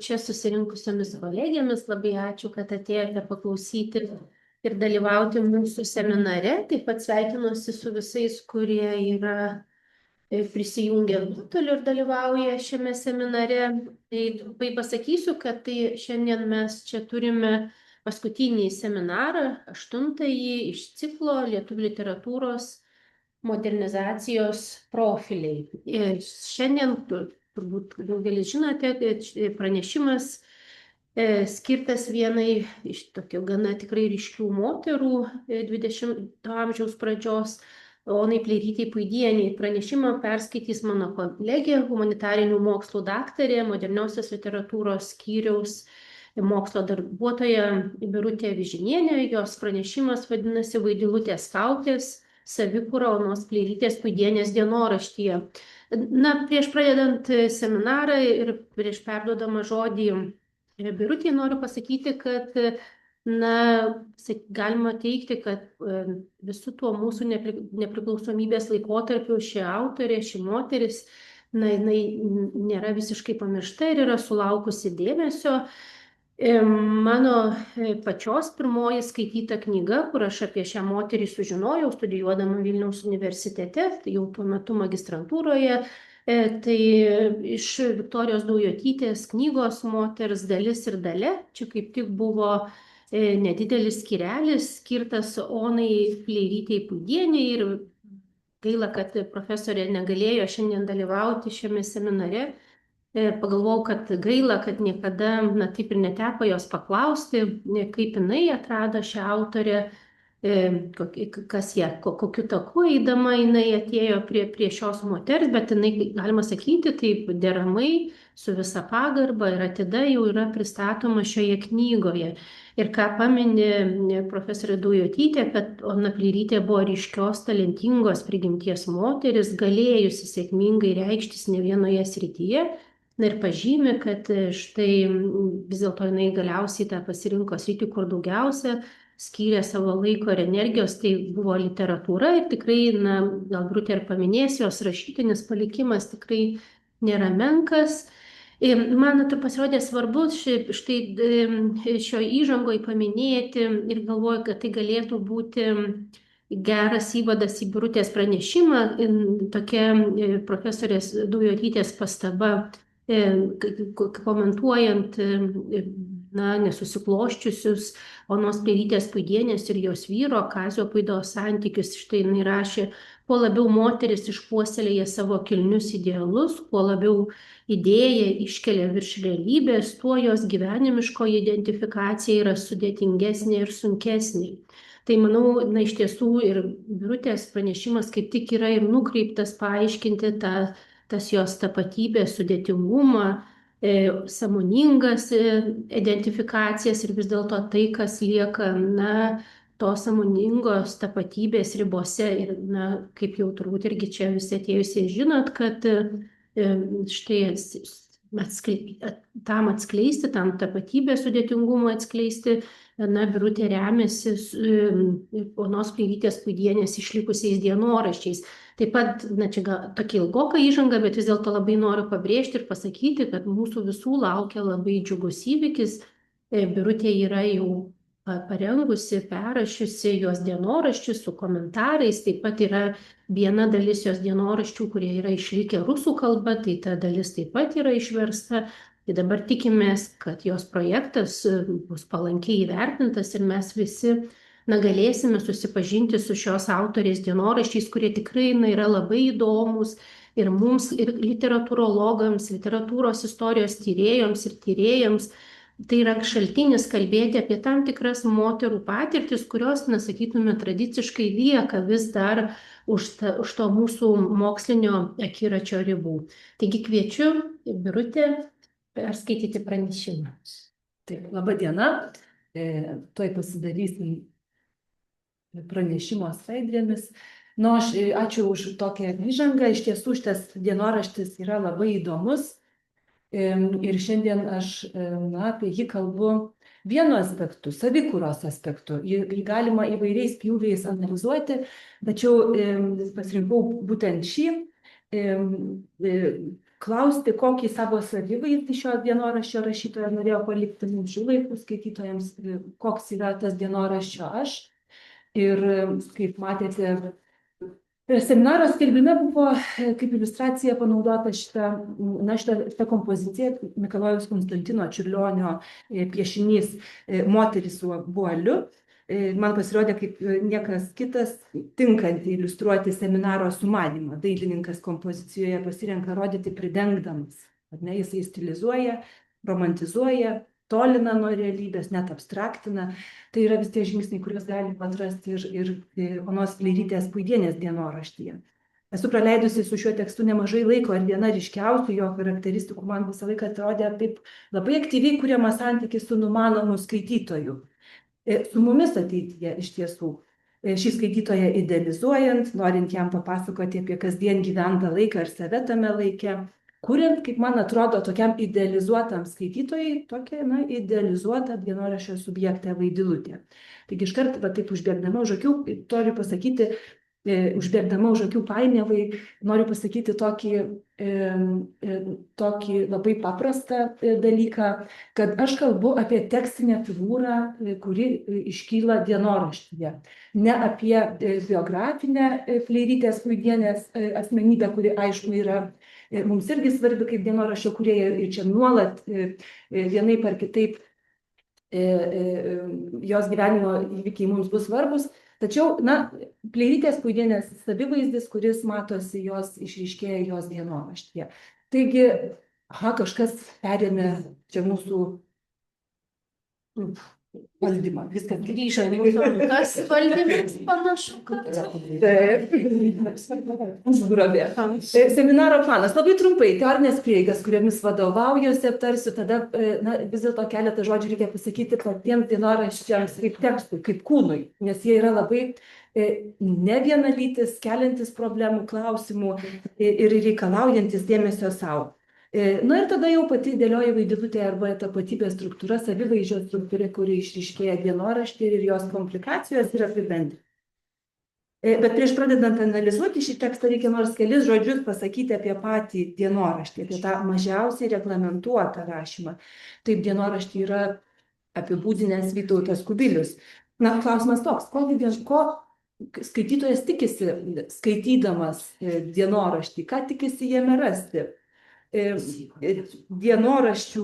čia susirinkusiomis kolegėmis. Labai ačiū, kad atėjote paklausyti ir dalyvauti mūsų seminare. Taip pat sveikinuosi su visais, kurie yra prisijungę nuotoliu ir dalyvauja šiame seminare. Tai trumpai pasakysiu, kad tai šiandien mes čia turime paskutinį seminarą, 8-ąjį iš ciklo Lietuvių literatūros modernizacijos profiliai. Ir šiandien, turbūt daugelis žinote, pranešimas skirtas vienai iš tokių gana tikrai ryškių moterų 20-ojo amžiaus pradžios, Onai Pleirytei Puidienei. Pranešimą perskaitys mano kolegė, humanitarinių mokslų daktarė, moderniosios literatūros skyriaus mokslo darbuotoja Birutė Vižinienė. Jos pranešimas vadinasi Vaidilutės kaukės savikūra Onos Pleirytės Puidienės dienoraštyje. Na, prieš pradedant seminarą ir prieš perduodama žodį Birutei noriu pasakyti, kad galima teigti, kad visų tuo mūsų nepriklausomybės laikotarpiu ši autorė, ši moteris, jinai nėra visiškai pamiršta ir yra sulaukusi dėmesio. Mano pačios pirmoji skaityta knyga, kur aš apie šią moterį sužinojau, studijuodama Vilniaus universitete, tai jau tuo metu magistrantūroje, tai iš Viktorijos Daujotytės knygos Moters dalis ir dalia. Čia kaip tik buvo nedidelis skyrelis skirtas Onai Pleirytei Puidienei ir gaila, kad profesorė negalėjo šiandien dalyvauti šiame seminare. Pagalvojau, kad gaila, kad niekada taip ir neteko jos paklausti, kaip jinai atrado šią autorę, kas ją, kokiu taku eidama jinai atėjo prie šios moters, bet jinai, galima sakyti, taip deramai, su visa pagarba ir atida jau yra pristatoma šioje knygoje. Ir ką paminė profesorė Daujotytė, kad Ona Pleirytė buvo ryškios, talentingos prigimties moteris, galėjusi sėkmingai reikštis ne vienoje srityje. Na ir pažymi, kad štai vis dėlto jinai galiausiai tą pasirinko sritį, kur daugiausia skyrė savo laiko ir energijos, tai buvo literatūra ir tikrai, gal Birutė ir paminės, jos rašytinis palikimas tikrai nėra menkas. Man tai pasirodė svarbu štai šio įžangoje paminėti ir galvoju, kad tai galėtų būti geras įvadas į Birutės pranešimą, tokia profesorės Daujotytės pastaba, komentuojant nesusiklosčiusius Onos Pleirytės Puidienės ir jos vyro Kazio Puidos santykius. Štai jinai rašė: kuo labiau moteris išpuoselėja savo kilnius idealus, kuo labiau idėja iškelia virš realybės, tuo jos gyvenimiškoji identifikacija yra sudėtingesnė ir sunkesnė. Tai manau, iš tiesų ir Birutės pranešimas kaip tik yra ir nukreiptas paaiškinti tas jos tapatybės sudėtingumą, sąmoningas identifikacijas ir vis dėlto tai, kas lieka tos sąmoningos tapatybės ribose. Ir kaip jau turbūt irgi čia visi atėjusiai žinot, kad štai tam atskleisti, tam tapatybės sudėtingumą atskleisti, Birutė remiasi Onos Pleirytės Puidienės išlikusiais dienoraščiais. Taip pat, čia gal tokia ilgoka įžanga, bet vis dėlto labai noriu pabrėžti ir pasakyti, kad mūsų visų laukia labai džiugus įvykis. Birutė yra jau parengusi, perrašiusi jos dienoraščius su komentarais. Taip pat yra viena dalis jos dienoraščių, kurie yra išlikę rusų kalba, tai ta dalis taip pat yra išversta. Tai dabar tikimės, kad jos projektas bus palankiai įvertintas ir mes visi galėsime susipažinti su šios autorės dienoraščiais, kurie tikrai yra labai įdomus ir mums, ir literatūrologams, literatūros istorijos tyrėjoms ir tyrėjams. Tai yra šaltinis kalbėti apie tam tikras moterų patirtis, kurios, sakytume, tradiciškai lieka vis dar už to mūsų mokslinio akiračio ribų. Taigi kviečiu Birutę perskaityti pranešimą. Taip, laba diena. Tuoj pasidarysim pranešimo skaidrėmis. Ačiū už tokią įžangą. Iš tiesų, šitas dienoraštis yra labai įdomus. Ir šiandien aš apie jį kalbu vienu aspektu, savikūros aspektu. Jį galima įvairiais pjūviais analizuoti, tačiau pasirinkau būtent šį, klausti, kokį savo savivaizdį šio dienoraščio rašytoja norėjo palikti mums šių laikų skaitytojams, koks yra tas dienoraščio aš. Ir kaip matėte, seminaro skelbime buvo kaip iliustracija panaudota šita kompozicija, Mikalojaus Konstantino Čiurlionio piešinys moteris su vualiu. Man pasirodė kaip niekas kitas tinkanti iliustruoti seminaro sumanymą. Dailininkas kompozicijoje pasirenka rodyti pridengdamas. Jisai stilizuoja, romantizuoja, tolina nuo realybės, net abstraktina. Tai yra vis tie žingsniai, kuriuos galima atrasti ir Onos Skleirytės Puidienės dienoraštyje. Esu praleidusi su šiuo tekstu nemažai laiko ir viena ryškiausių jo charakteristikų man visą laiką atrodė taip labai aktyviai kuriamas santykis su numanomu skaitytoju. Su mumis ateityje iš tiesų. Šį skaitytoją idealizuojant, norint jam papasakoti apie kasdien gyventą laiką ir save tame laike, kuriant, kaip man atrodo, tokiam idealizuotam skaitytojai, tokia, idealizuota dienoraščio subjektą Vaidilutė. Taigi iškart, taip užbėgdama už akių, noriu pasakyti, užbėgdama už akių painiavai, noriu pasakyti tokį labai paprastą dalyką, kad aš kalbu apie tekstinę figūrą, kuri iškyla dienoraštyje. Ne apie biografinę Skleirytės Puidienės asmenybę, kuri aišku yra mums irgi svarbi kaip dienoraščio kūrėja ir čia nuolat vienaip ar kitaip jos gyvenimo įvykiai mums bus svarbus. Tačiau, Skleirytės Puidienės savivaizdis, kuris matosi jos išryškėja jos dienoraštyje. Taigi, kažkas perėmė čia mūsų valdymą. Viskas grįžo į mūsų rankas valdymas panašu, kad. Užgrobė. Seminaro planas. Labai trumpai, teorinės prieigas, kuriomis vadovaujuosi, aptarsiu, tada vis dėlto keletą žodžių reikia pasakyti patiems dienoraščiams kaip tekstui, kaip kūnui, nes jie yra labai ne vienalytis, keliantis problemų, klausimų ir reikalaujantis dėmesio savo. Ir tada jau pati dėlioja Vaidilutė arba tapatybės struktūra, savivaizdžio struktūra, kuri išryškėja dienoraštį ir jos komplikacijos ir apibendrinti. Bet prieš pradedant analizuoti šį tekstą, reikia nors kelis žodžius pasakyti apie patį dienoraštį, apie tą mažiausiai reglamentuotą rašymą. Taip dienoraštį yra apibūdinęs Vytautas Kubilius. Klausimas toks, ko skaitytojas tikisi skaitydamas dienoraštį, ką tikisi jame rasti? Dienoraščių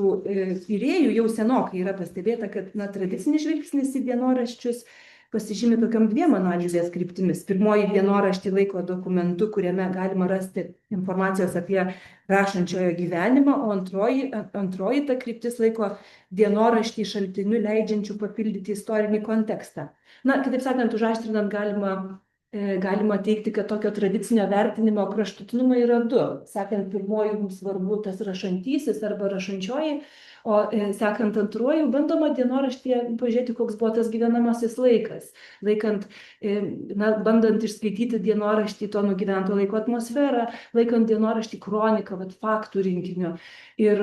tyrėjų jau senokai yra pastebėta, kad tradicinis žvilgsnis į dienoraščius pasižymi tokiam dviem analizės kryptimis. Pirmoji dienoraštį laiko dokumentu, kuriame galima rasti informacijos apie rašančiojo gyvenimą, o antroji ta kryptis laiko dienoraštį šaltiniu leidžiančių papildyti istorinį kontekstą. Kitaip sakant, užaštrinant galima teigti, kad tokio tradicinio vertinimo kraštutinumai yra du. Sakant, pirmoji mums svarbu tas rašantysis arba rašančioji, o sekant antruoju, bandoma dienoraštyje pažiūrėti, koks buvo tas gyvenamasis laikas. Bandant išskaityti dienoraštį to nugyvento laiko atmosferą, laikant dienoraštį kroniką, faktų rinkiniu. Ir,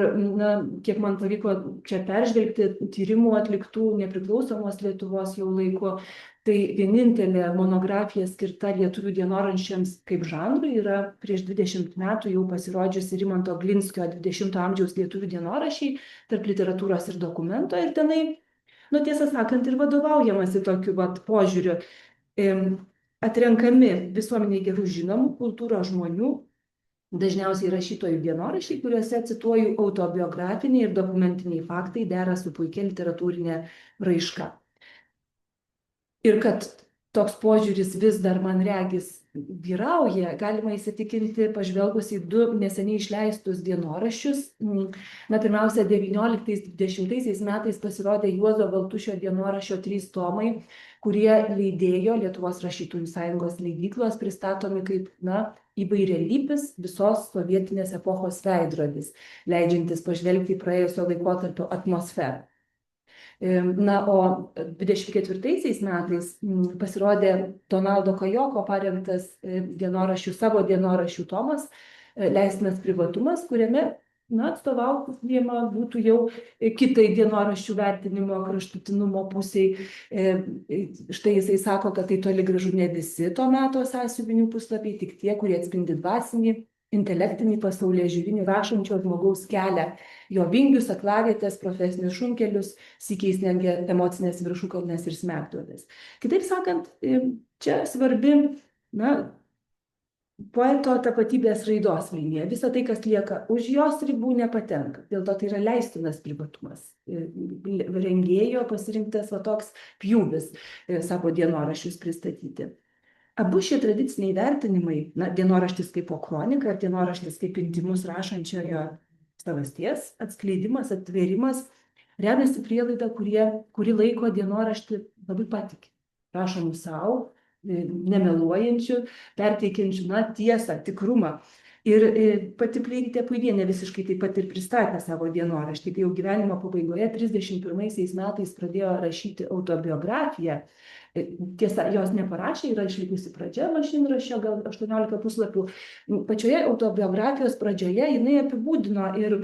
kiek man pavyko čia peržvelgti tyrimų atliktų nepriklausomos Lietuvos jau laiko, tai vienintelė monografija skirta lietuvių dienoraščiams kaip žanrui yra prieš 20 metų jau pasirodžiusi Rimanto Glinskio 20-ojo amžiaus lietuvių dienoraščiai tarp literatūros ir dokumento. Ir tenai, tiesą sakant, ir vadovaujamasi tokiu požiūriu. Atrenkami visuomeniai gerų žinomų kultūros žmonių, dažniausiai rašytojų dienoraščiai, kuriuose, cituoju, autobiografiniai ir dokumentiniai faktai dera su puikia literatūrinė raiška. Ir kad toks požiūris vis dar, man regis, vyrauja, galima įsitikinti pažvelgus į du neseniai išleistus dienoraščius. Pirmiausia, 19-20 metais pasirodė Juozo Valtušio dienoraščio 3 tomai, kurie leidėjo Lietuvos rašytojų sąjungos leidyklos pristatomi kaip, įvairialypis visos sovietinės epochos veidrodis, leidžiantis pažvelgti į praėjusio laikotarpio atmosferą. O 24 metais pasirodė Donaldo Kajoko parengtas savo dienoraščių tomas, leistinas privatumas, kuriame atstovaujama būtų jau kitai dienoraščių vertinimo kraštutinumo pusiai. Štai jisai sako, kad tai toli gražu ne visi to meto sąsiuvinių puslapiai, tik tie, kurie atspindi dvasinį intelektinį pasaulėžiūrinį rašančio žmogaus kelią, jo vingius, aklavietės, profesinius šunkelius, sykiais netgi emocinės viršukalnės ir smegduobės. Kitaip sakant, čia svarbi, poeto tapatybės raidos linija. Visa tai, kas lieka už jos ribų, nepatenka. Dėl to tai yra leistinas privatumas. Rengėjo pasirinktas toks pjūvis savo dienoraščius pristatyti. Abu šie tradiciniai vertinimai, dienoraštis kaip kronika ir dienoraštis kaip intymus rašančiojo savasties atskleidimas, atvėrimas, remiasi prielaida, kuri laiko dienoraštį labai patikį, rašomų savo, nemeluojančių, perteikiančių tiesą, tikrumą. Ir pati Pleirytė Puidienė visiškai taip pat ir pristatė savo dienoraštį, kai jau gyvenimo pabaigoje 31 metais pradėjo rašyti autobiografiją. Tiesa, jos neparašė, yra išlikusi pradžia mašinraščio, gal 18 puslapių. Pačioje autobiografijos pradžioje jinai apibūdino ir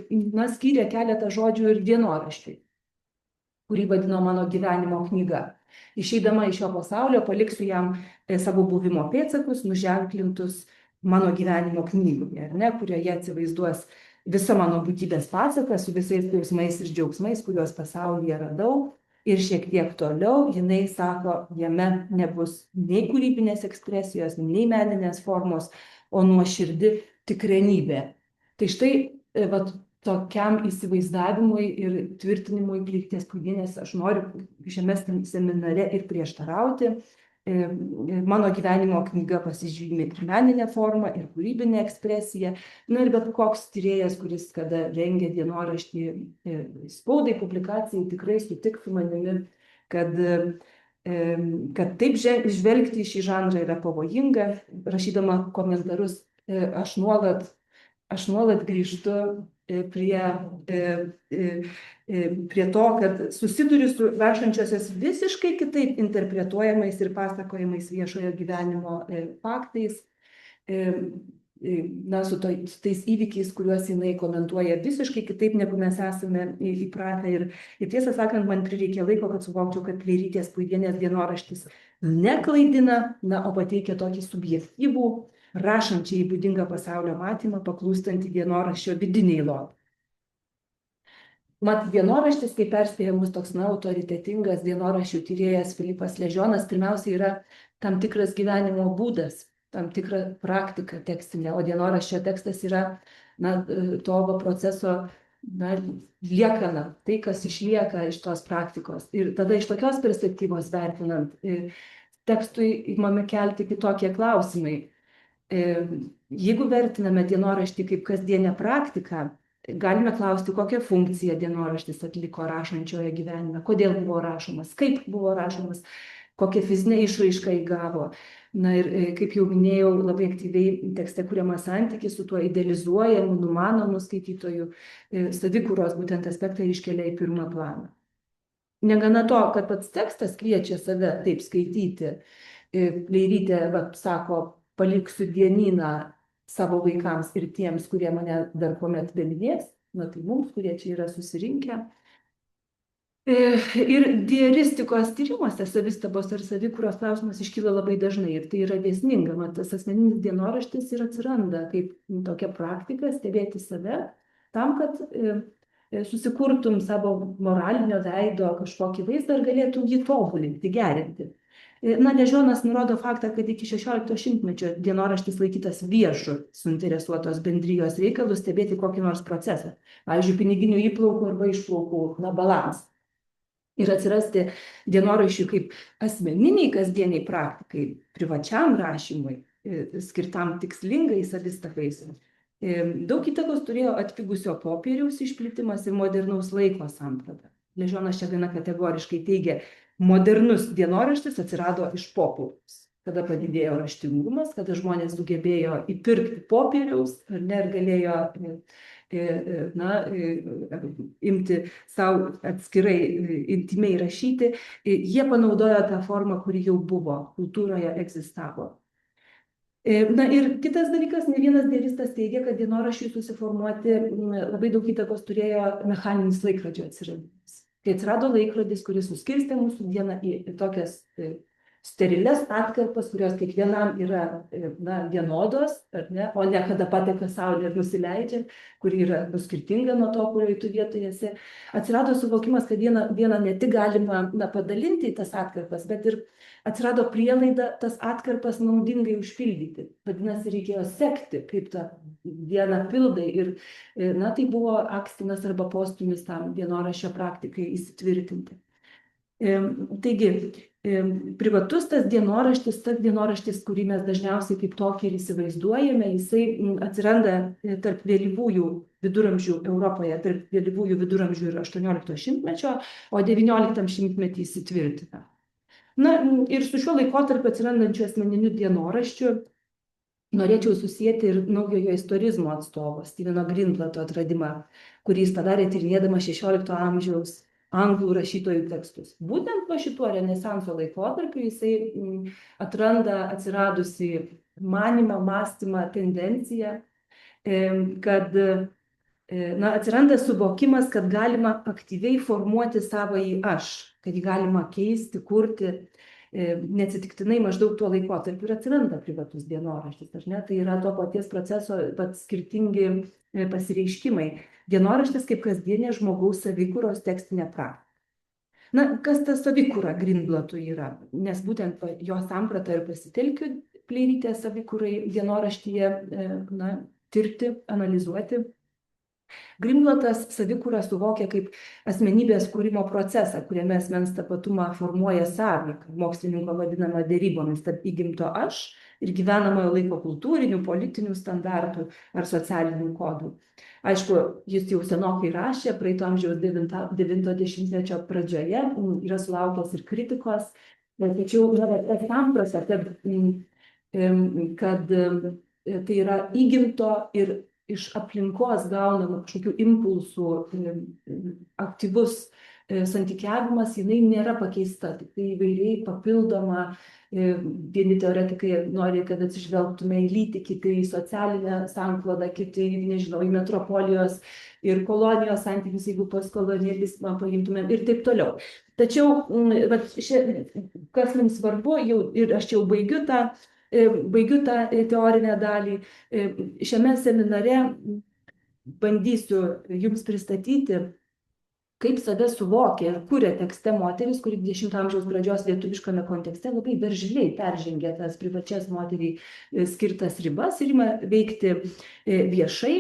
skyrė keletą žodžių ir dienoraštį, kurį vadino Mano gyvenimo knyga. Išeidama iš šio pasaulio paliksiu jam savo buvimo pėdsakus, nuženklintus mano gyvenimo knygoje, kurioje atsivaizduos visa mano būtybės pasaka su visais jausmais ir džiaugsmais, kuriuos pasaulyje radau. Ir šiek tiek toliau, jinai sako, jame nebus nei kūrybinės ekspresijos, nei meninės formos, o nuoširdi tikrenybė. Tai štai tokiam įsivaizdavimui ir tvirtinimui Pleirytės Puidienės aš noriu šiame seminare ir prieštarauti. Mano gyvenimo knyga pasižymi ir meninę formą, ir kūrybinę ekspresiją. Ir bet koks tyrėjas, kuris kada rengia dienoraštį spaudai, publikacijai, tikrai sutiks su manimi, kad taip žvelgti į šį žanrą yra pavojinga. Rašydama komentarus, aš nuolat grįžtu prie to, kad susiduriu su rašančiosios visiškai kitaip interpretuojamais ir pasakojamais viešojo gyvenimo faktais, su tais įvykiais, kuriuos jinai komentuoja visiškai kitaip, negu mes esame įpratę. Ir tiesą sakant, man prireikė laiko, kad suvokčiau, kad Pleirytės Puidienės dienoraštis neklaidina, o pateikia tokį subjektyvų, rašančiai būdingą pasaulio matymą, paklūstantį dienoraščio vidiniai logikai. Mat, dienoraštis, kaip perspėja mus toks autoritetingas dienoraščių tyrėjas Filipas Ležionas, pirmiausia yra tam tikras gyvenimo būdas, tam tikra praktika tekstinė, o dienoraščio tekstas yra to proceso liekana, tai, kas išlieka iš tos praktikos. Ir tada iš tokios perspektyvos vertinant, tekstui imame kelti kitokie klausimai. Jeigu vertiname dienoraštį kaip kasdienę praktiką, galime klausti, kokią funkciją dienoraštis atliko rašančiojo gyvenime, kodėl buvo rašomas, kaip buvo rašomas, kokią fizinę išraišką įgavo. Ir kaip jau minėjau, labai aktyviai tekste kuriamas santykis su tuo idealizuojamu, numanomu skaitytoju, savikūros būtent aspektą iškelia į pirmą planą. Negana to, kad pats tekstas kviečia save taip skaityti, Pleirytė sako, paliksiu dienyną savo vaikams ir tiems, kurie mane dar kuomet beminės, tai mums, kurie čia yra susirinkę. Ir diaristikos tyrimuose savistabos ir savikūros klausimas iškyla labai dažnai ir tai yra dėsninga. Tas asmeninis dienoraštis ir atsiranda kaip tokia praktika stebėti save tam, kad susikurtum savo moralinio veido kažkokį vaizdą ir galėtum jį tobulinti, gerinti. Ležionas nurodo faktą, kad iki 16 šimtmečio dienoraštis laikytas viešu suinteresuotos bendrijos reikalus stebėti kokį nors procesą. Pavyzdžiui, piniginių įplaukų arba išplaukų balansą. Ir atsirasti dienoraščių kaip asmeniniai kasdieniai praktikai, privačiam rašymui, skirtam tikslingai savistakais. Daug įtakos turėjo atpigusio popieriaus išplitimas ir modernaus laiko samprata. Ležionas čia gana kategoriškai teigia, modernus dienoraštis atsirado iš popieriaus, kada padidėjo raštingumas, kada žmonės sugebėjo įpirkti popieriaus ir galėjo imti savo atskirai intymiai rašyti, jie panaudojo tą formą, kuri jau buvo, kultūroje egzistavo. Ir kitas dalykas, ne vienas diaristas teigia, kad dienoraščiui susiformuoti labai daug įtakos turėjo mechaninis laikrodžio atsiradimas. Kai atsirado laikrodis, kuris suskirstė mūsų dieną į tokias sterilias atkarpas, kurios kiekvienam yra vienodos, ne, o ne kada pateka saulė ir nusileidžia, kuri yra skirtinga nuo to, kurioje tu vietoje esi. Atsirado suvokimas, kad vieną ne tik galima padalinti į tas atkarpas, bet ir atsirado prielaida tas atkarpas naudingai užpildyti. Vadinasi, reikėjo sekti, kaip tą dieną pildai. Ir tai buvo akstinas arba postūmis tam dienoraščio praktikai įsitvirtinti. Taigi, privatus tas dienoraštis, kurį mes dažniausiai kaip tokį ir įsivaizduojame, jisai atsiranda tarp vėlyvųjų viduramžių Europoje, tarp vėlyvųjų viduramžių ir 18 šimtmečio, o 19 šimtmetį įsitvirtina. Ir su šiuo laikotarpiu atsirandančiu asmeniniu dienoraščiu norėčiau susijęti ir naujojo istorizmo atstovo Steveno Greenblato atradimą, kurį jis padarė tyrinėdamas 16 amžiaus anglų rašytojų tekstus. Būtent po šituo renesanso laikotarpiu jisai atranda atsiradusi manymą, mąstymą, tendenciją, kad atsiranda suvokimas, kad galima aktyviai formuoti savąjį aš, kad jį galima keisti, kurti. Neatsitiktinai maždaug tuo laikotarpiu ir atsiranda privatus dienoraštis. Tai yra to paties proceso skirtingi pasireiškimai. Dienoraštis kaip kasdienė žmogaus savikūros tekstinė praktika. Kas ta savikūra Greenblatui yra? Nes būtent jo sampratą ir pasitelkiu Pleirytės savikūrai dienoraštyje tirti, analizuoti. Greenblatas savikūrą suvokia kaip asmenybės kūrimo procesą, kuriame asmens tapatumą formuoja sąveika, mokslininko vadinama derybomis tarp įgimto aš ir gyvenamojo laiko kultūrinių, politinių standartų ar socialinių kodų. Aišku, jis jau senokai rašė, praeito amžiaus 90-mečio pradžioje, yra sulaukęs ir kritikos, tačiau tas samprata, kad tai yra įgimto ir iš aplinkos gaunama kažkokių impulsų aktyvus santykiavimas, jinai nėra pakeista, tik tai įvairiai papildoma. Vieni teoretikai nori, kad atsižvelgtume į lytį, kiti į socialinę sanklodą, kiti, nežinau, į metropolijos ir kolonijos santykius, jeigu postkolonializmą paimtume ir taip toliau. Tačiau, kas mums svarbu, ir aš jau baigiu tą teorinę dalį. Šiame seminare bandysiu jums pristatyti, kaip save suvokia ir kuria tekste moteris, kuri 20 amžiaus pradžios lietuviškame kontekste labai veržliai peržengė tas privačias moteriai skirtas ribas ir ima veikti viešai.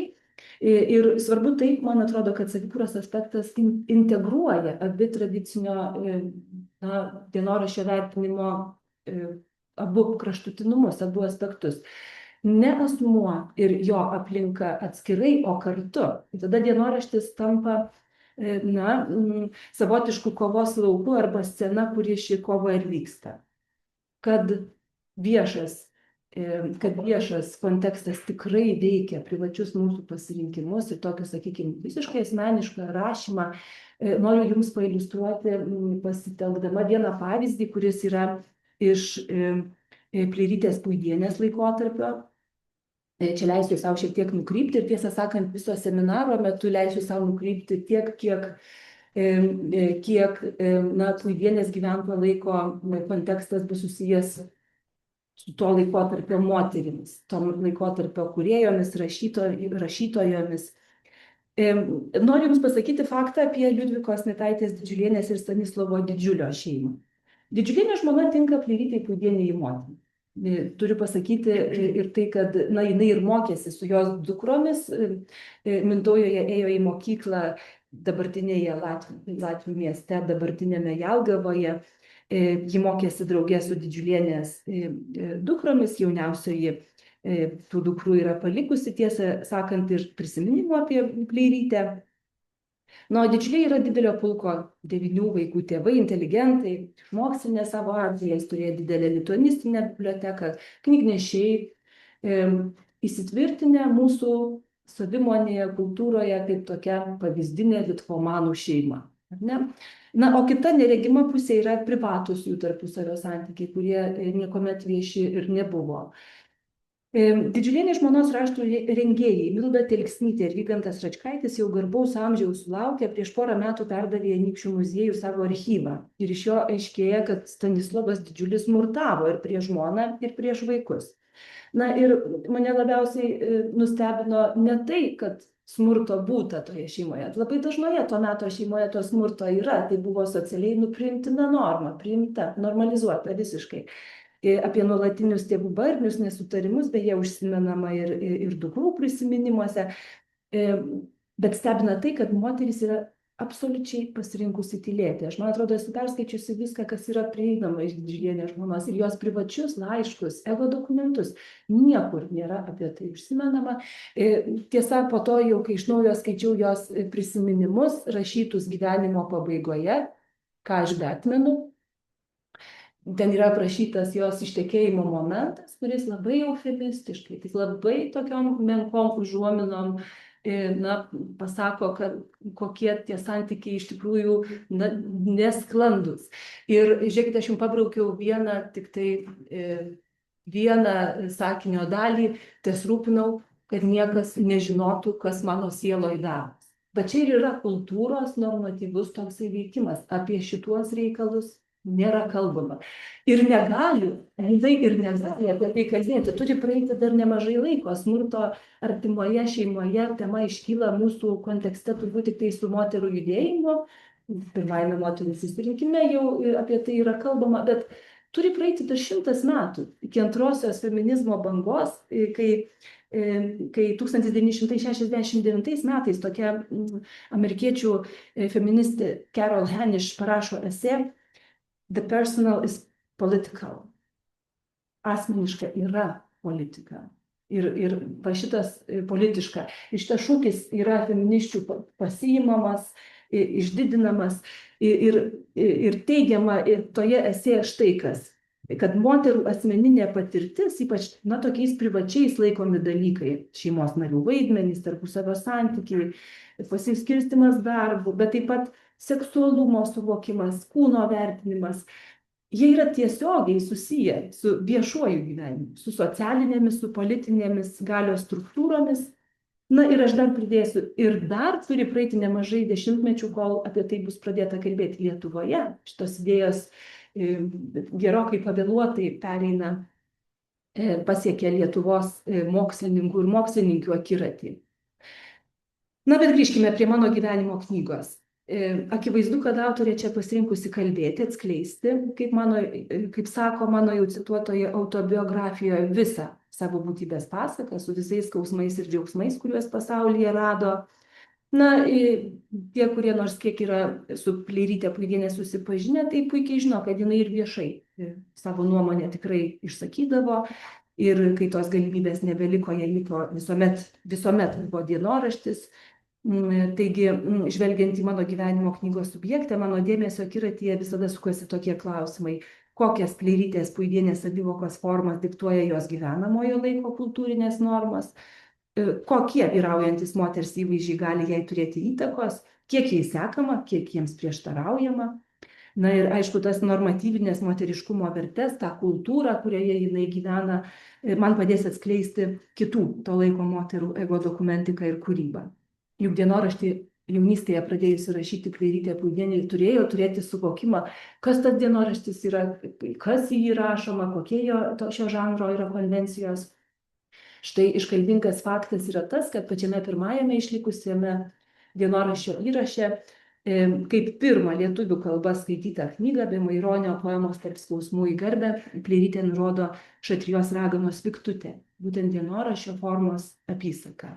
Ir svarbu taip, man atrodo, kad savikūros aspektas integruoja abi tradicinio dienoraščio vertinimo abu kraštutinumus, abu aspektus. Ne asmuo ir jo aplinka atskirai, o kartu. Tada dienoraštis tampa savotiškų kovos lauku arba scena, kuri ši kova ir vyksta. Kad viešas kontekstas tikrai veikia privačius mūsų pasirinkimus ir tokį, sakykime, visiškai asmenišką rašymą, noriu jums pailiustruoti pasitelkdama vieną pavyzdį, kuris yra iš Pleirytės Puidienės laikotarpio. Čia leisiu savo šiek tiek nukrypti ir tiesą sakant, viso seminaro metu leisiu savo nukrypti tiek, kiek Puidienės gyventojo laiko kontekstas bus susijęs su to laikotarpio moterimis, tom laikotarpio kūrėjomis, rašytojomis. Noriu jums pasakyti faktą apie Liudvikos Nytaitės Didžiulienės ir Stanislovo Didžiulio šeimą. Didžiulienė žmona tinka Pleirytei Puidienei į motiną. Turiu pasakyti ir tai, kad jinai ir mokėsi su jos dukromis, Mintaujoje ėjo į mokyklą dabartinėje Latvių mieste, dabartinėme Jelgavoje. Ji mokėsi draugė su Didžiulienės dukromis, jauniausioji tų dukrų yra palikusi, tiesą sakant, ir prisiminimų apie Pleirytę. Didžiuliai yra didelio pulko 9 vaikų tėvai, inteligentai, mokslinė savo amžiuje, jis turėjo didelę lituanistinę biblioteką, knygnešiai, įsitvirtinę mūsų savimonėje, kultūroje kaip tokia pavyzdinė litvomanų šeima. O kita neregima pusė yra privatūs jų tarpusavio santykiai, kurie niekuomet vieši ir nebuvo. Didžiulienės žmonos raštų rengėjai Milda Telksnytė ir Vygantas Račkaitis jau garbaus amžiaus sulaukę, prieš porą metų perdavė Anykščių muziejų savo archyvą. Ir iš jo aiškėja, kad Stanislovas Didžiulis smurtavo ir prieš žmoną, ir prieš vaikus. Na ir mane labiausiai nustebino ne tai, kad smurto būta toje šeimoje. Labai dažnoje to meto šeimoje to smurto yra. Tai buvo socialiai priimtina norma, priimta, normalizuota visiškai. Apie nuolatinius tėvų barnius, nesutarimus, beje, užsimenama ir dukrų prisiminimuose. Bet stebina tai, kad moteris yra absoliučiai pasirinkusi tylėti. Aš, man atrodo, esu perskaičiusi viską, kas yra prieinama iš Didžiulienės žmonos, ir jos privačius laiškus, ego dokumentus. Niekur nėra apie tai užsimenama. Tiesa, po to jau, kai iš naujo skaičiau jos prisiminimus, rašytus gyvenimo pabaigoje, ką aš beatmenu, ten yra aprašytas jos ištekėjimo momentas, kuris labai eufemistiškai, tik labai tokiom menkom užuominom pasako, kad kokie tie santykiai iš tikrųjų nesklandus. Ir žiūrėkite, aš jums pabraukiau vieną sakinio dalį, ties rūpinau, kad niekas nežinotų, kas mano sieloje darosi. Bet čia ir yra kultūros normatyvus toksai veikimas. Apie šituos reikalus nėra kalbama. Ir negali apie tai kalbėti. Turi praeiti dar nemažai laiko. Smurto artimoje šeimoje tema iškyla mūsų kontekste turbūt tik tai su moterų judėjimu. Pirmajame moterų susirinkime jau apie tai yra kalbama, bet turi praeiti dar 100 metų iki antrosios feminizmo bangos, kai 1969 metais tokia amerikiečių feministė Carol Hanisch parašo esė The personal is political. Asmeniška yra politika. Ir va šitas politiška. Ir šitas šūkis yra feminisčių pasiimamas, išdidinamas ir teigiama toje esė štai kas. Kad moterų asmeninė patirtis, ypač tokiais privačiais laikomi dalykai, šeimos narių vaidmenys, tarpusavio santykiai, pasiskirstimas darbų, bet taip pat seksualumo suvokimas, kūno vertinimas, jie yra tiesiogiai susiję su viešuoju gyvenimu, su socialinėmis, su politinėmis galios struktūromis. Na ir aš dar pridėsiu, ir dar turi praeiti nemažai dešimtmečių, kol apie tai bus pradėta kalbėti Lietuvoje. Šitos idėjos gerokai pavėluotai pasiekia Lietuvos mokslininkų ir mokslininkių akiratį. Na, bet grįžkime prie mano gyvenimo knygos. Akivaizdu, kad autorė čia pasirinkusi kalbėti, atskleisti, kaip sako mano jau cituotoje autobiografijoje, visą savo būtybės pasaką su visais skausmais ir džiaugsmais, kuriuos pasaulyje rado. Na, tie, kurie nors kiek yra su Pleiryte Puidiene susipažinę, tai puikiai žino, kad jinai ir viešai savo nuomonę tikrai išsakydavo. Ir kai tos galimybės nebeliko, jie liko visuomet buvo dienoraštis. Taigi, žvelgiant į mano gyvenimo knygos subjektą, mano dėmesio akiratyje visada sukasi tokie klausimai. Kokias Pleirytės Puidienės savivokos formas diktuoja jos gyvenamojo laiko kultūrinės normas, kokie vyraujantis moters įvaizdžiai gali jai turėti įtakos, kiek jai sekama, kiek jiems prieštaraujama. Na ir aišku, tas normatyvinės moteriškumo vertes, tą kultūrą, kurioje jinai gyvena, man padės atskleisti kitų to laiko moterų ego dokumentika ir kūryba. Juk dienoraštį jaunystėje pradėjusi rašyti Pleirytė Puidienė turėjo turėti suvokimą, kas tas dienoraštis yra, kas į jį rašoma, kokie šio žanro yra konvencijos. Štai iškalbingas faktas yra tas, kad pačiame pirmajame išlikusiame dienoraščio įraše, kaip pirmą lietuvių kalba skaitytą knygą be Maironio poemos Tarp skausmų į garbę, Pleirytė nurodo Šatrijos raganos Viktutė, būtent dienoraščio formos apysaka.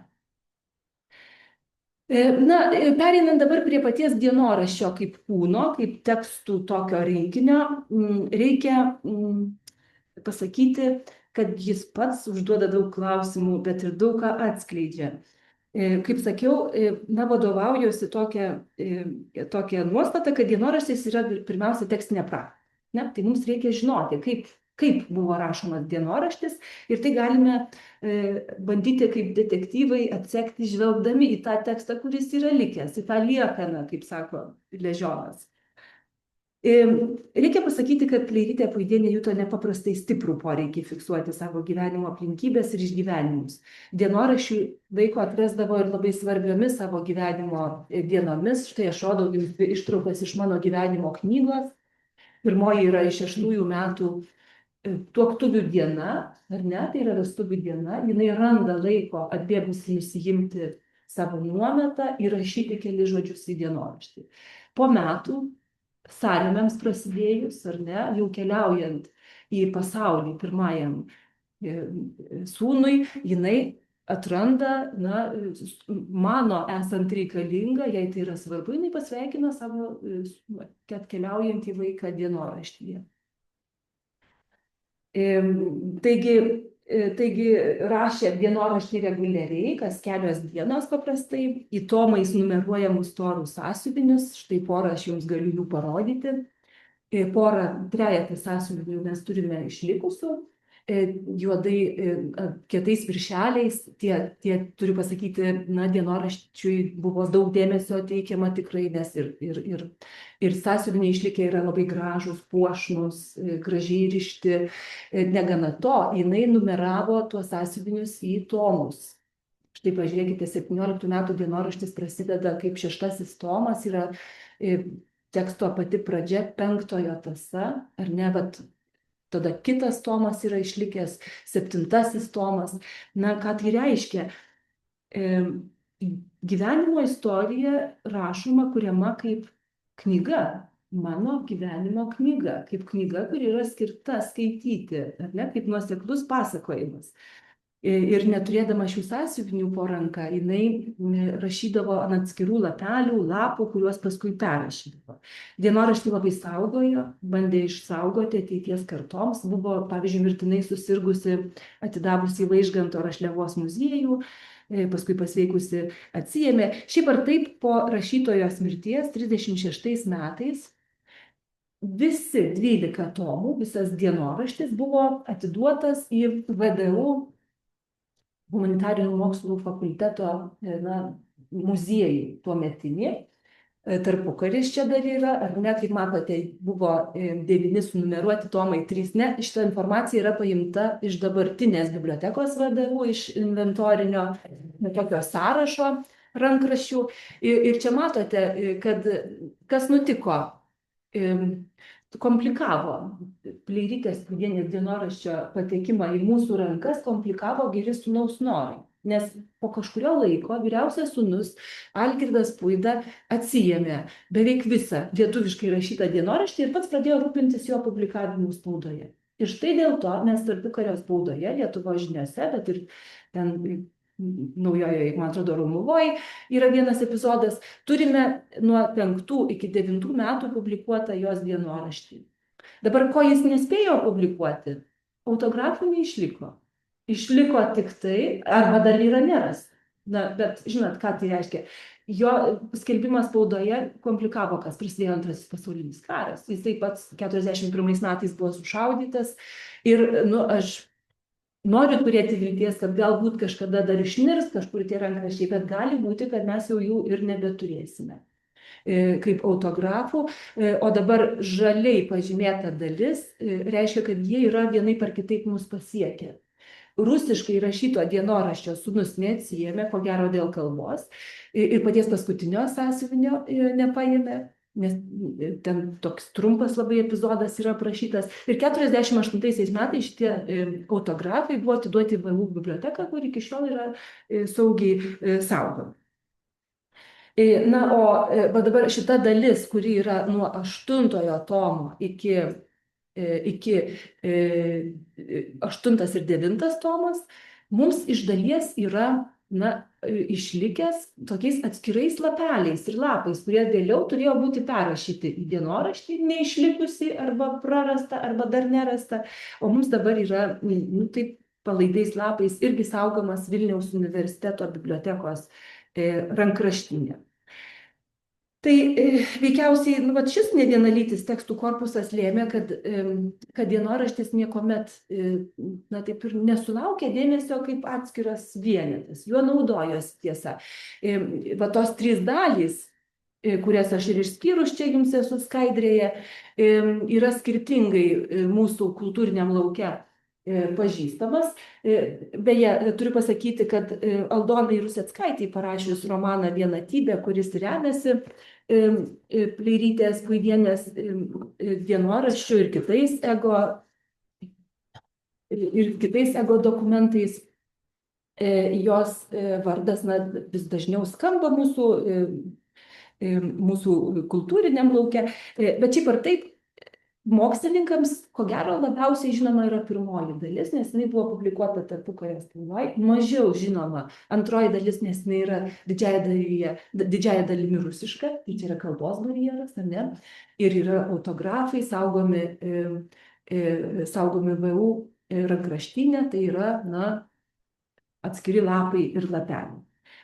Na, pereinant dabar prie paties dienoraščio kaip kūno, kaip tekstų tokio rinkinio, reikia pasakyti, kad jis pats užduoda daug klausimų, bet ir daug ką atskleidžia. Kaip sakiau, vadovaujuosi tokia nuostata, kad dienoraštis yra pirmiausia tekstinė praktika. Tai mums reikia žinoti, kaip buvo rašomas dienoraštis, ir tai galime bandyti kaip detektyvai atsekti žvelgdami į tą tekstą, kuris yra likęs, į tą liekaną, kaip sako Ležionas. Reikia pasakyti, kad Kleirytė Puidienė juto nepaprastai stiprų poreikį fiksuoti savo gyvenimo aplinkybės ir išgyvenimus. Dienoraščių laiko atrasdavo ir labai svarbiomis savo gyvenimo dienomis. Štai aš rodau jums dvi ištraukas iš mano gyvenimo knygos. Pirmoji yra iš 6 metų tuoktuvių diena, ar ne, tai yra vestuvių diena. Jinai randa laiko atbėgusi nusiimti savo nuometą ir rašyti keli žodžius į dienoraštį. Po metų sąrėmiams prasidėjus, ar ne, jau keliaujant į pasaulį pirmajam sūnui, jinai atranda, mano esant reikalinga, jei tai yra svarbu, jinai pasveikina savo atkeliaujantį vaiką dienoraštyje. Taigi rašė dienoraštį reguliariai, kas kelios dienos paprastai, į tomais numeruojamus torų sąsiuvinius, štai porą aš jums galiu jų parodyti. Porą, trejetą sąsiuvinių mes turime išlikusių, juodai kietais viršeliais, tie turiu pasakyti, dienoraščiui buvo daug dėmesio teikiama tikrai, nes ir sąsiuviniai išlikę yra labai gražūs, puošnus, gražiai rišti. Negana to, jinai numeravo tuos sąsiuvinius į tomus. Štai pažiūrėkite, 17 metų dienoraštis prasideda kaip 6. tomas, yra teksto pati pradžia, 5 tąsa, ar ne, bet tada kitas tomas yra išlikęs, 7 tomas. Ką tai reiškia? Gyvenimo istorija rašoma, kuriama kaip knyga, mano gyvenimo knyga, kaip knyga, kuri yra skirta skaityti, ar ne, kaip nuoseklus pasakojimas. Ir neturėdama šių sąsiuvinių po ranka, jinai rašydavo ant atskirų lapelių, lapų, kuriuos paskui perrašydavo. Dienoraštį labai saugojo, bandė išsaugoti ateities kartoms, buvo, pavyzdžiui, mirtinai susirgusi, atidavusi į Vaižganto Rašliavos muziejų, paskui pasveikusi atsiėmė. Šiaip ar taip, po rašytojos mirties 36 metais visi 12 tomų, visas dienoraštis buvo atiduotas į VDU humanitarinių mokslų fakulteto muziejų tuometinį. Tarpukaris čia dar yra, ar ne, kaip matote, buvo 9 sunumeruoti tomai, 3 ne. Šita informacija yra paimta iš dabartinės bibliotekos VDU, iš inventorinio tokio sąrašo rankraščių. Ir čia matote, kad kas nutiko. Komplikavo Kleirytės Puidienės dienoraščio patekimą į mūsų rankas, komplikavo geri sūnaus norai. Nes po kažkurio laiko vyriausias sūnus Algirdas Puida atsiėmė beveik visą lietuviškai rašytą dienoraštį ir pats pradėjo rūpintis jo publikavimu spaudoje. Ir štai dėl to mes tarpukario spaudoje, Lietuvos žiniose, bet ir ten naujojoje, man atrodo, Romuvoj yra vienas epizodas, turime nuo 5 iki 9 metų publikuotą jos dienoraštį. Dabar, ko jis nespėjo publikuoti, autografų neišliko. Išliko tik tai, arba dar yra neras. Bet žinot, ką tai reiškia. Jo skelbimas spaudoje komplikavo, kas prasidėjo Antrasis pasaulinis karas. Jis taip pat 41 metais buvo sušaudytas ir, aš noriu turėti vilties, kad galbūt kažkada dar išnirs kažkur tie rankraščiai, bet gali būti, kad mes jau jų ir nebeturėsime kaip autografų. O dabar žaliai pažymėta dalis reiškia, kad jie yra vienaip ar kitaip mus pasiekę. Rusiškai rašyto dienoraščio sūnus neatsiėmė, ko gero dėl kalbos, ir paties paskutinio sąsiuvinio nepaėmė, nes ten toks trumpas labai epizodas yra aprašytas. Ir 48 metais šitie autografai buvo atiduoti į VDU biblioteką, kur iki šiol yra saugiai saugomi. O dabar šita dalis, kuri yra nuo 8 tomo iki 8 ir 9 tomas, mums iš dalies yra išlikęs tokiais atskirais lapeliais ir lapais, kurie vėliau turėjo būti perrašyti į dienoraštį, neišlikusi arba prarasta, arba dar nerasta, o mums dabar yra taip palaidais lapais irgi saugomas Vilniaus universiteto bibliotekos rankraštinė. Tai veikiausiai šis nevienalytis tekstų korpusas lėmė, kad dienoraštis niekuomet taip ir nesulaukė dėmesio kaip atskiras vienetas. Juo naudojosi tiesa. Tos 3 dalys kurias aš ir išskyrus čia jums esu skaidrėje, yra skirtingai mūsų kultūriniam lauke pažįstamas. Beje, turiu pasakyti, kad Aldonai Ruseckaitei parašius romaną Vienatybė, kuris remiasi Pleirytės Puidienės dienoraščiu ir kitais ego dokumentais, jos vardas vis dažniau skamba mūsų kultūriniam lauke, bet šiaip ar taip, mokslininkams, ko gero, labiausiai žinoma yra pirmoji dalis, nes jinai buvo publikuota tarpukario spaudoj, mažiau žinoma antroji dalis, nes jinai yra didžiąja dalimi rusiška, tai čia yra kalbos barjeras, ar ne, ir yra autografai saugomi VU rankraštyne, tai yra, atskiri lapai ir lapeliai.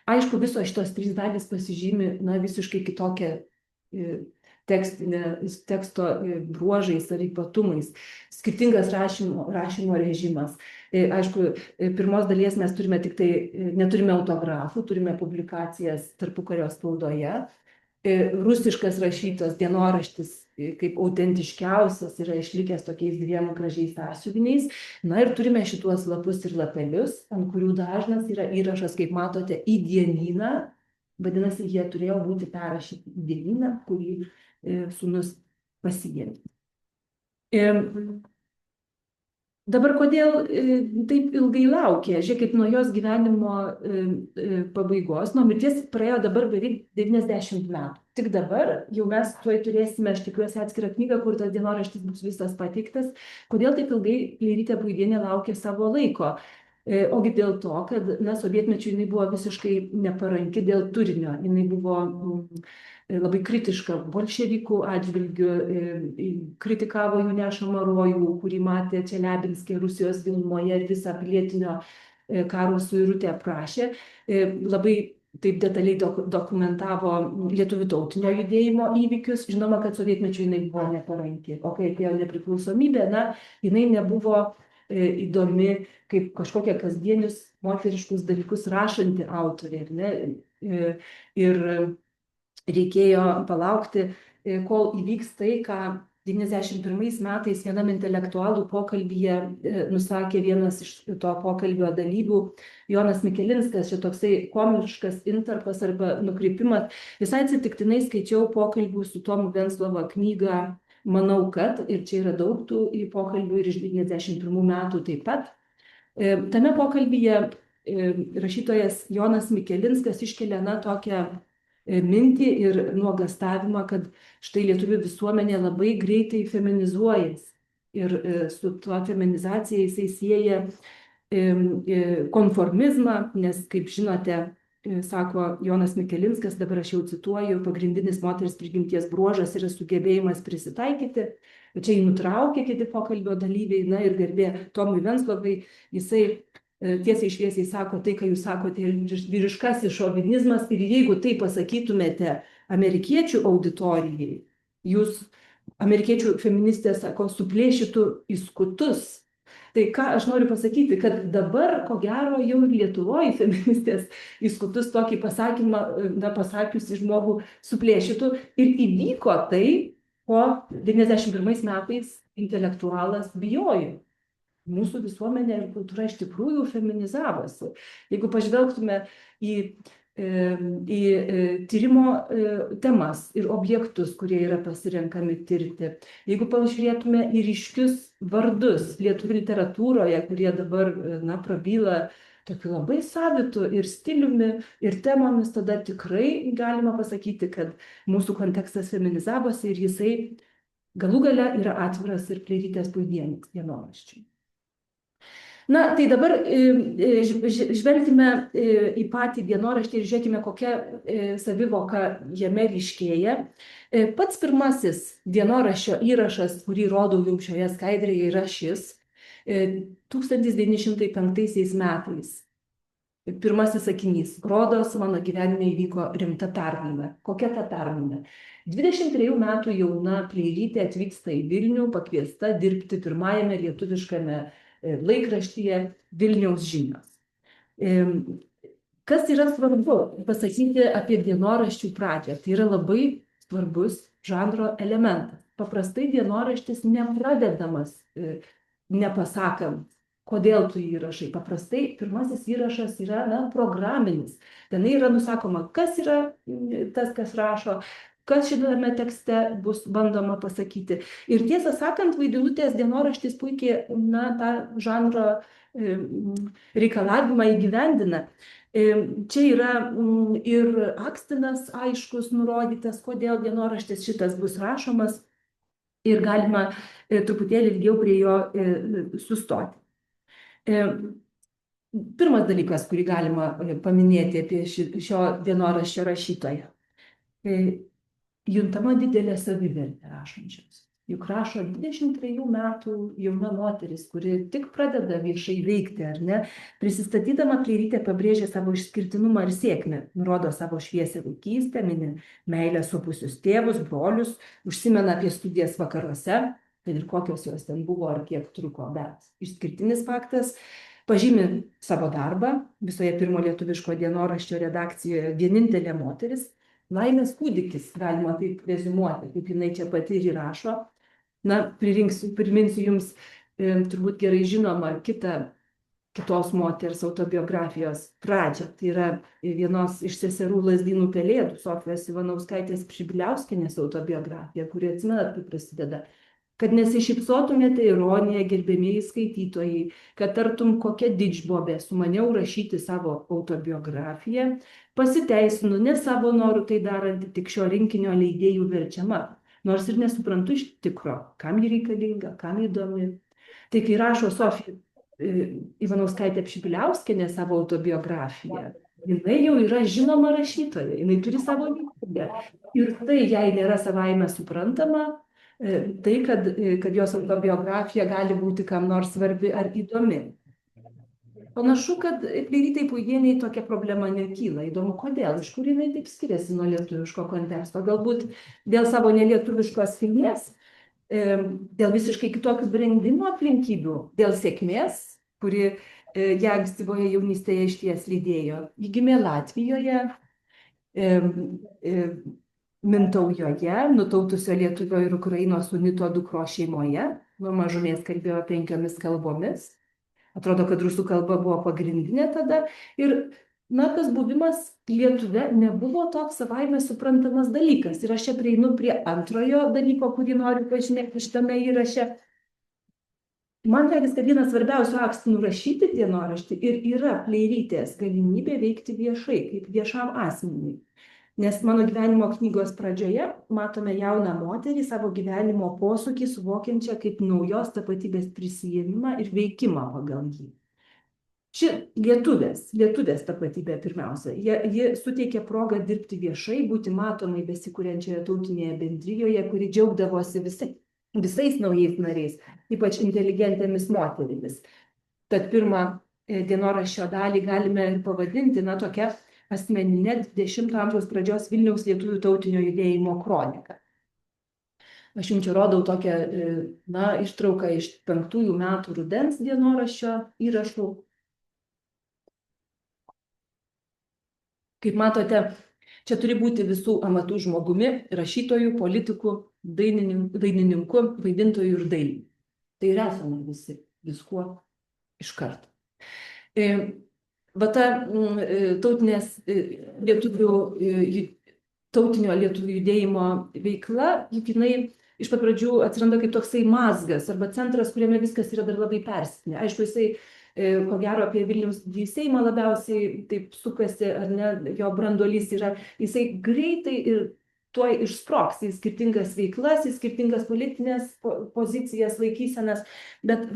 Aišku, visos šitos trys dalys pasižymi, visiškai kitokią teksto bruožais ar ypatumais, skirtingas rašymo režimas. Aišku, pirmos dalies mes neturime autografų, turime publikacijas tarpukario spaudoje. Rusiškas rašytas dienoraštis kaip autentiškiausias yra išlikęs tokiais dviem gražiais sąsiuviniais. Ir turime šituos lapus ir lapelius, ant kurių dažnas yra įrašas, kaip matote, į dienyną. Vadinasi, jie turėjo būti perrašyti į dienyną, kurį sūnus pasiėmė. Dabar kodėl taip ilgai laukė? Žiūrėkit, nuo jos gyvenimo pabaigos, nuo mirties praėjo dabar beveik 90 metų. Tik dabar jau mes tuoj turėsime, aš tikiuosi, atskirą knygą, kur tas dienoraštis bus visas pateiktas. Kodėl taip ilgai Pleirytė Puidienė laukė savo laiko? Ogi dėl to, kad sovietmečiu jinai buvo visiškai neparanki dėl turinio. Jinai buvo labai kritiška bolševikų atžvilgiu, kritikavo jų nešamą rojų, kurį matė Čeliabinske Rusijos gilumoje ir visą pilietinio karo suirutę aprašė. Labai taip detaliai dokumentavo lietuvių tautinio judėjimo įvykius. Žinoma, kad sovietmečiu jinai buvo neparanki. O kai atėjo nepriklausomybė, jinai nebuvo įdomi kaip kažkokie kasdienius moteriškus dalykus rašanti autorė. Ir reikėjo palaukti, kol įvyks tai, ką 91 metais vienam intelektualų pokalbyje nusakė vienas iš to pokalbio dalyvių, Jonas Mikelinskas, čia toksai komiškas intarpas arba nukrypimas. Visai atsitiktinai skaičiau pokalbių su Tomu Venclova knygą Manau, kad, ir čia yra daug tų pokalbių ir iš 91 metų taip pat. Tame pokalbyje rašytojas Jonas Mikelinskas iškelia tokią mintį ir nuogąstavimą, kad štai lietuvių visuomenė labai greitai feminizuojas. Ir su tuo feminizacija jisai sieja konformizmą, nes, kaip žinote, sako Jonas Mikelinskas, dabar aš jau cituoju, pagrindinis moters prigimties bruožas yra sugebėjimas prisitaikyti. Čia jį nutraukė kiti pokalbio dalyviai, ir garbė Tomui Venclovai, jisai tiesiai šviesiai sako, tai, ką jūs sakote, vyriškasis šovinizmas, ir jeigu tai pasakytumėte amerikiečių auditorijai, jūs, amerikiečių feministės, sako, suplėšytų į skutus. Tai ką aš noriu pasakyti, kad dabar, ko gero, jau ir Lietuvoje feministės į skutus tokį pasakymą, pasakiusi žmogų, suplėšytų, ir įvyko tai, ko 91 metais intelektualas bijojo. Mūsų visuomenė ir kultūra iš tikrųjų feminizavosi. Jeigu pažvelgtume į tyrimo temas ir objektus, kurie yra pasirenkami tirti, jeigu pažiūrėtume į ryškius vardus lietuvių literatūroje, kurie dabar prabyla tokiu labai savitu ir stiliumi ir temomis, tada tikrai galima pasakyti, kad mūsų kontekstas feminizavosi ir jisai galų gale yra atviras ir Pleirytės Puidienės dienoraščiui. Tai dabar žvelgime į patį dienoraštį ir žiūrėkime, kokia savivoka jame ryškėja. Pats pirmasis dienoraščio įrašas, kurį rodau jums šioje skaidrėje, yra šis. 1905 metais. Pirmasis sakinys. Rodos, mano gyvenime įvyko rimta permaina. Kokia ta permaina? 23 metų jauna Pleirytė atvyksta į Vilnių, pakviesta dirbti pirmajame lietuviškame laikraštyje Vilniaus žinios. Kas yra svarbu pasakyti apie dienoraščių pradžią? Tai yra labai svarbus žanro elementas. Paprastai dienoraštis nepradedamas nepasakant, kodėl tu jį rašai. Paprastai pirmasis įrašas yra programinis. Ten yra nusakoma, kas yra tas, kas rašo, kas šitame tekste bus bandoma pasakyti. Ir tiesą sakant, Vaidilutės dienoraštis puikiai tą žanro reikalavimą įgyvendina. Čia yra ir akstinas aiškus nurodytas, kodėl dienoraštis šitas bus rašomas ir galima truputėlį ilgiau prie jo sustoti. Pirmas dalykas, kurį galima paminėti apie šio dienoraščio rašytoją. Juntama didelė savivertė rašančios. Juk rašo 23 metų jauna moteris, kuri tik pradeda viešai veikti, ar ne? Prisistatydama Kleirytė pabrėžė savo išskirtinumą ir sėkmę, nurodo savo šviesią vaikystę, mini meilę supusius tėvus, brolius, užsimena apie studijas vakaruose, kad ir kokios jos ten buvo ar kiek truko, bet išskirtinis faktas, pažymi savo darbą, visoje pirmo lietuviško dienoraščio redakcijoje vienintelė moteris, laimės kūdikis, galima taip reziumuoti, kaip jinai čia pati ir įrašo. Priminsiu jums turbūt gerai žinomą kitos moters autobiografijos pradžią. Tai yra vienos iš seserų Lazdynų pelėdų, Sofijos Ivanauskaitės Pšibiliauskienės autobiografija, kuri atsimenat, kaip prasideda. Kad nesišypsotumėte ironija, gerbėmieji skaitytojai, kad tartum kokia didžbobė sumaniau rašyti savo autobiografiją, pasiteisinu ne savo noru tai daranti, tik šio rinkinio leidėjų verčiama, nors ir nesuprantu iš tikro, kam ji reikalinga, kam įdomi. Tai kai rašo Sofija Ivanauskaitė Pšibiliauskienė savo autobiografiją, jinai jau yra žinoma rašytoja, jinai turi savo mintį. Ir tai jai nėra savaime suprantama, tai, kad jos autobiografija gali būti kam nors svarbi ar įdomi. Panašu, kad Kleirytei Puidienei tokia problema nekyla. Įdomu, kodėl, iš kur jinai taip skiriasi nuo lietuviško konteksto. Galbūt dėl savo nelietuviškos kilmės, dėl visiškai kitokių brendimo aplinkybių, dėl sėkmės, kuri ją ankstyvoje jaunystėje išties lydėjo. Ji gimė Latvijoje, Mintaujoje, nutautusio lietuvio ir Ukrainos unito dukros šeimoje, nuo mažumės kalbėjo 5 kalbomis. Atrodo, kad rusų kalba buvo pagrindinė tada. Ir tas buvimas Lietuve nebuvo toks savaime suprantamas dalykas. Ir aš čia prieinu prie antrojo dalyko, kurį noriu pažymėti šitame įraše. Man regis, kad vienas svarbiausių akstinų rašyti dienoraštį ir yra Kleirytės galimybė veikti viešai, kaip viešam asmeniui. Nes mano gyvenimo knygos pradžioje matome jauną moterį savo gyvenimo posūkį suvokiančią kaip naujos tapatybės prisijėmimą ir veikimą pagal jį. Ši lietuvės tapatybė pirmiausia, ji suteikia progą dirbti viešai, būti matomai besikuriančioje tautinėje bendrijoje, kuri džiaugdavosi visais naujais nariais, ypač inteligentėmis moterimis. Tad pirmą dienoraščio dalį galime ir pavadinti tokia asmeninė 20 amžiaus pradžios Vilniaus lietuvių tautinio judėjimo kronika. Aš jums čia rodau tokią ištrauką iš 5 metų rudens dienoraščio įrašų. Kaip matote, čia turi būti visų amatų žmogumi, rašytojų, politikų, dainininku, vaidintojų ir dailininkų. Tai ir esame visi viskuo iš karto. Tautinio lietuvių judėjimo veikla, jinai iš pat pradžių atsiranda kaip toksai mazgas arba centras, kuriame viskas yra dar labai persipynę. Aišku, jisai, ko gero, apie Vilniaus didįjį Seimą labiausiai taip sukasi, ar ne, jo branduolys yra, jisai greitai ir tuoj išsprogs į skirtingas veiklas, į skirtingas politinės pozicijas, laikysenas, bet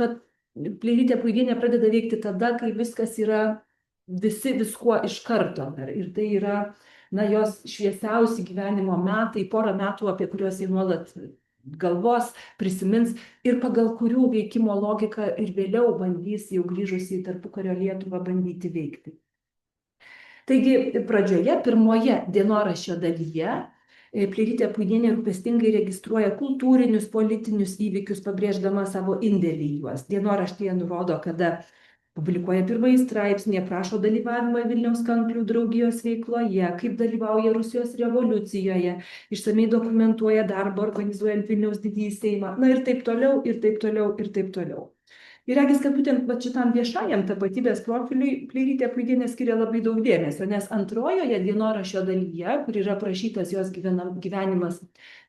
Kleirytė Puidienė pradeda veikti tada, kai viskas yra visi viskuo iš karto. Ir tai yra jos šviesiausi gyvenimo metai, porą metų, apie kuriuos jie nuolat galvos, prisimins ir pagal kurių veikimo logiką ir vėliau bandys jau grįžusi į tarpukario Lietuvą bandyti veikti. Taigi pradžioje, pirmoje dienoraščio dalyje, Kleirytė Puidienė rūpestingai registruoja kultūrinius, politinius įvykius, pabrėždama savo indėlį į juos. Dienoraštyje nurodo, kada publikuoja pirmąjį straipsnį, aprašo dalyvavimą Vilniaus kanklių draugijos veikloje, kaip dalyvauja Rusijos revoliucijoje, išsamei dokumentuoja darbą organizuojant Vilniaus didįjį Seimą, na ir taip toliau, ir taip toliau, ir taip toliau. Ir regis, kad būtent va šitam viešajam tapatybės profiliui Pleirytė Puidienė skiria labai daug dėmesio, nes antrojoje dienoraščio dalyje, kur yra aprašytas jos gyvenimas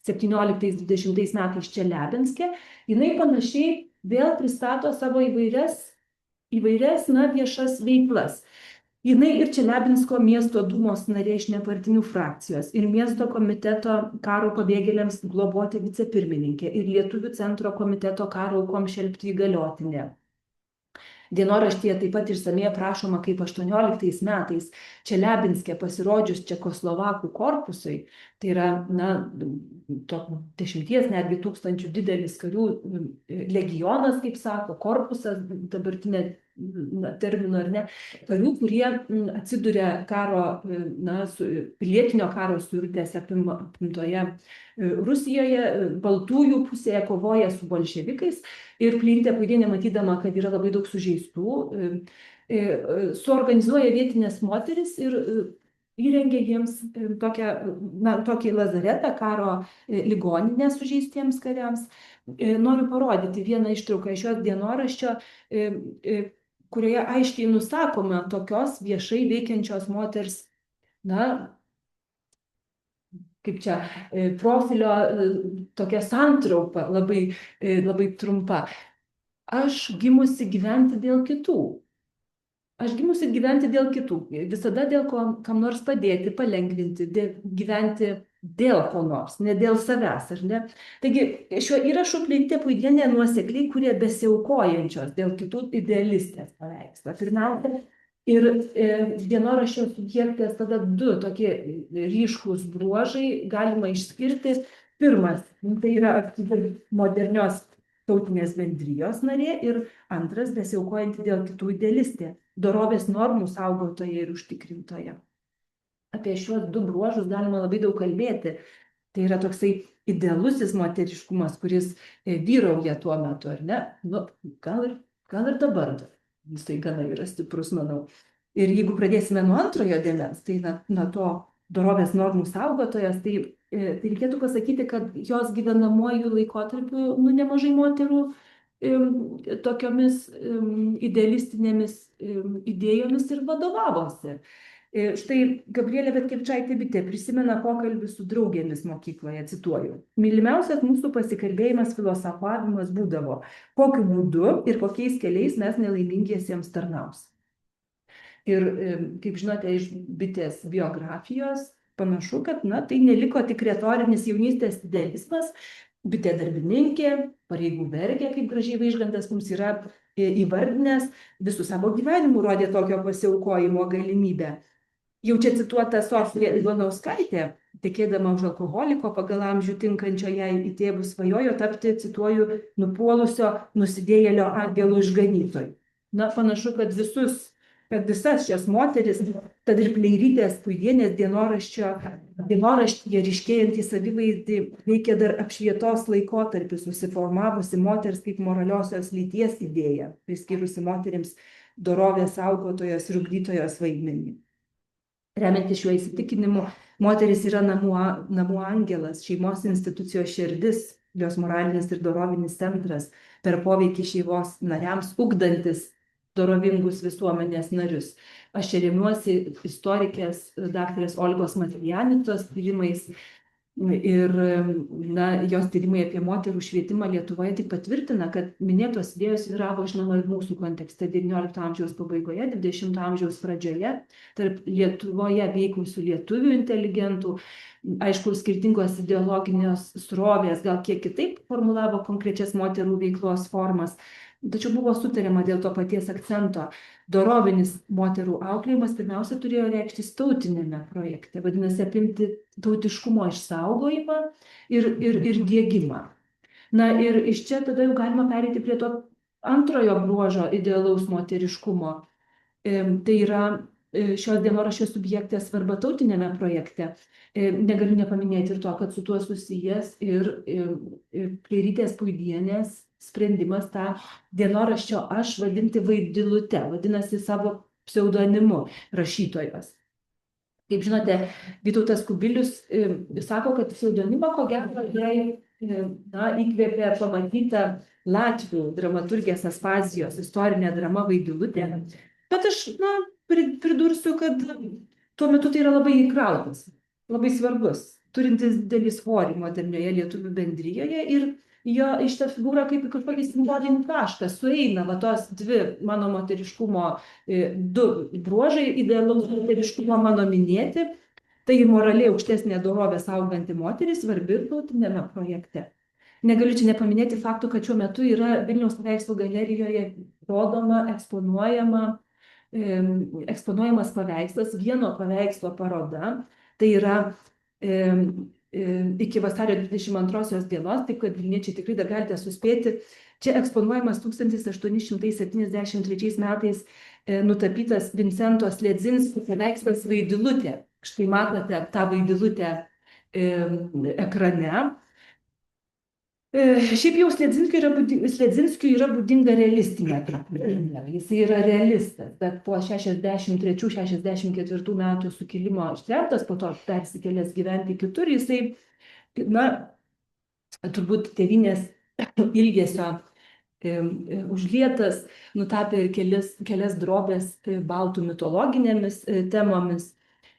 17-20 metais Čeliabinske, jinai panašiai vėl pristato savo įvairias viešas veiklas. Jinai ir Čeliabinsko miesto dūmos narė iš nepartinių frakcijos, ir miesto komiteto karo pabėgėliams globoti vicepirmininkė, ir Lietuvių centro komiteto karo aukoms šelpti įgaliotinė. Dienoraštyje taip pat išsamei aprašoma, kaip 18 metais Čeliabinske pasirodžius Čekoslovakų korpusui, tai yra, 10 netgi tūkstančių didelis karių legionas, kaip sako, korpusas, dabartinė termino ar ne, karių, kurie atsiduria pilietinio karo suirutėse apimtoje Rusijoje, baltųjų pusėje kovoja su bolševikais, ir Pleirytė Puidienė, matydama, kad yra labai daug sužeistų, suorganizuoja vietinės moteris ir įrengia jiems tokį lazaretą, karo ligoninę sužeistiems kariams. Noriu parodyti vieną ištrauką iš šios dienoraščio, kurioje aiškiai nusakoma tokios viešai veikiančios moters, kaip čia, profilio tokia santrauka, labai trumpa. Aš gimusi gyventi dėl kitų. Visada dėl ko kam nors padėti, palengvinti, gyventi dėl ko nors, ne dėl savęs, ar ne? Taigi, šiuo įrašu Pleirytė Puidienė nuosekliai kuria besiaukojančios dėl kitų idealistės paveikslą. Pirmiausia, ir dienoraščio subjektės tada du tokie ryškūs bruožai galima išskirti. Pirmas, tai yra aktyvi modernios tautinės bendrijos narė, ir antras, besiaukojanti dėl kitų idealistė, dorovės normų saugotoja ir užtikrintoja. Apie šiuos du bruožus galima labai daug kalbėti. Tai yra toksai idealusis moteriškumas, kuris vyrauja tuo metu, ar ne? Gal ir dabar jisai gana yra stiprus, manau. Ir jeigu pradėsime nuo antrojo dėmens, tai nuo to dorovės normų saugotojas, tai reikėtų pasakyti, kad jos gyvenamuoju laikotarpiu nemažai moterų tokiomis idealistinėmis idėjomis ir vadovavosi. Štai Gabrielė Petkevičaitė-Bitė prisimena pokalbį su draugėmis mokykloje, cituoju: "Mylimiausias mūsų pasikalbėjimas, filosofavimas būdavo, kokiu būdu ir kokiais keliais mes nelaimingiesiems tarnaus." Ir, kaip žinote, iš Bitės biografijos panašu, kad tai neliko tik retorinis jaunystės idealizmas. Bitė darbininkė, pareigų vergė, kaip gražiai Vaižgantas mums yra įvardinęs, visų savo gyvenimų rodė tokio pasiaukojimo galimybę. Jau čia cituota Sofija Ivanauskaitė, tekėdama už alkoholiko pagal amžių tinkančio jai į tėvus, svajojo tapti, cituoju, nupuolusio nusidėjėlio angelų išganytojų. Panašu, kad visas šias moteris, tad ir Pleirytės Puidienės dienoraštyje ryškėjantį savivaizdį veikia dar apšvietos laikotarpis, susiformavusi moters kaip moraliosios lyties idėja, priskyrusi moterims dorovės saugotojos ir ugdytojos vaidmenį. Remiantis šiuo įsitikinimu, moteris yra namų angelas, šeimos institucijos širdis, jos moralinis ir dorovinis centras, per poveikį šeimos nariams ugdantis dorovingus visuomenės narius. Aš čia remiuosi istorikės daktarės Olgos Matvijanitos tyrimais, ir jos tyrimai apie moterų švietimą Lietuvoje tik patvirtina, kad minėtos idėjos vyravo, žinoma, ir mūsų kontekste XIX amžiaus pabaigoje, XX amžiaus pradžioje, tarp Lietuvoje veikusių lietuvių inteligentų. Aišku, skirtingos ideologinės srovės gal kiek kitaip formulavo konkrečias moterų veiklos formas, tačiau buvo sutariama dėl to paties akcento. Dorovinis moterų auklėjimas pirmiausia turėjo reikštis tautinėme projekte, vadinasi, apimti tautiškumo išsaugojimą ir diegimą. Ir iš čia tada jau galima pereiti prie to antrojo bruožo idealaus moteriškumo. Tai yra šios dienoraščio subjektės svarba tautinėme projekte. Negaliu nepaminėti ir to, kad su tuo susijęs ir Pleirytės Puidienės sprendimas tą dienoraščio aš vadinti Vaidilute, vadinasi savo pseudonimu rašytojos. Kaip žinote, Vytautas Kubilius sako, kad pseudonimą ko gero jai įkvėpė pamatyta latvių dramaturgės Aspazijos istorinė drama Vaidilutė. Bet aš pridursiu, kad tuo metu tai yra labai įkrautas, labai svarbus, turintis didelį svorį modernioje lietuvių bendrijoje ir jo šitą figūrą kaip kažkokį simbolinį tašką sueina va tos dvi mano moteriškumo du bruožai, idealaus moteriškumo mano minėti, tai moraliai aukštesnė dorovė sauganti moteris, svarbi ir tautiniame projekte. Negaliu čia nepaminėti faktų, kad šiuo metu yra Vilniaus paveikslų galerijoje rodoma, eksponuojamas paveikslas, vieno paveikslo paroda, tai yra iki vasario 22 dienos, taip kad vilniečiai tikrai dar galite suspėti. Čia eksponuojamas 1873 metais nutapytas Vincento Sledzinskio paveikslas Vaidilutė. Štai matote tą Vaidilutę ekrane. Šiaip jau Sledzinskiui yra būdinga realistinė trapmė. Jis yra realistas, bet po 63-64 metų sukilimo ištremtas, po to persikėlęs gyventi kitur, jisai, turbūt tėvynės ilgesio užlietas, nutapė ir kelias drobės baltų mitologinėmis temomis.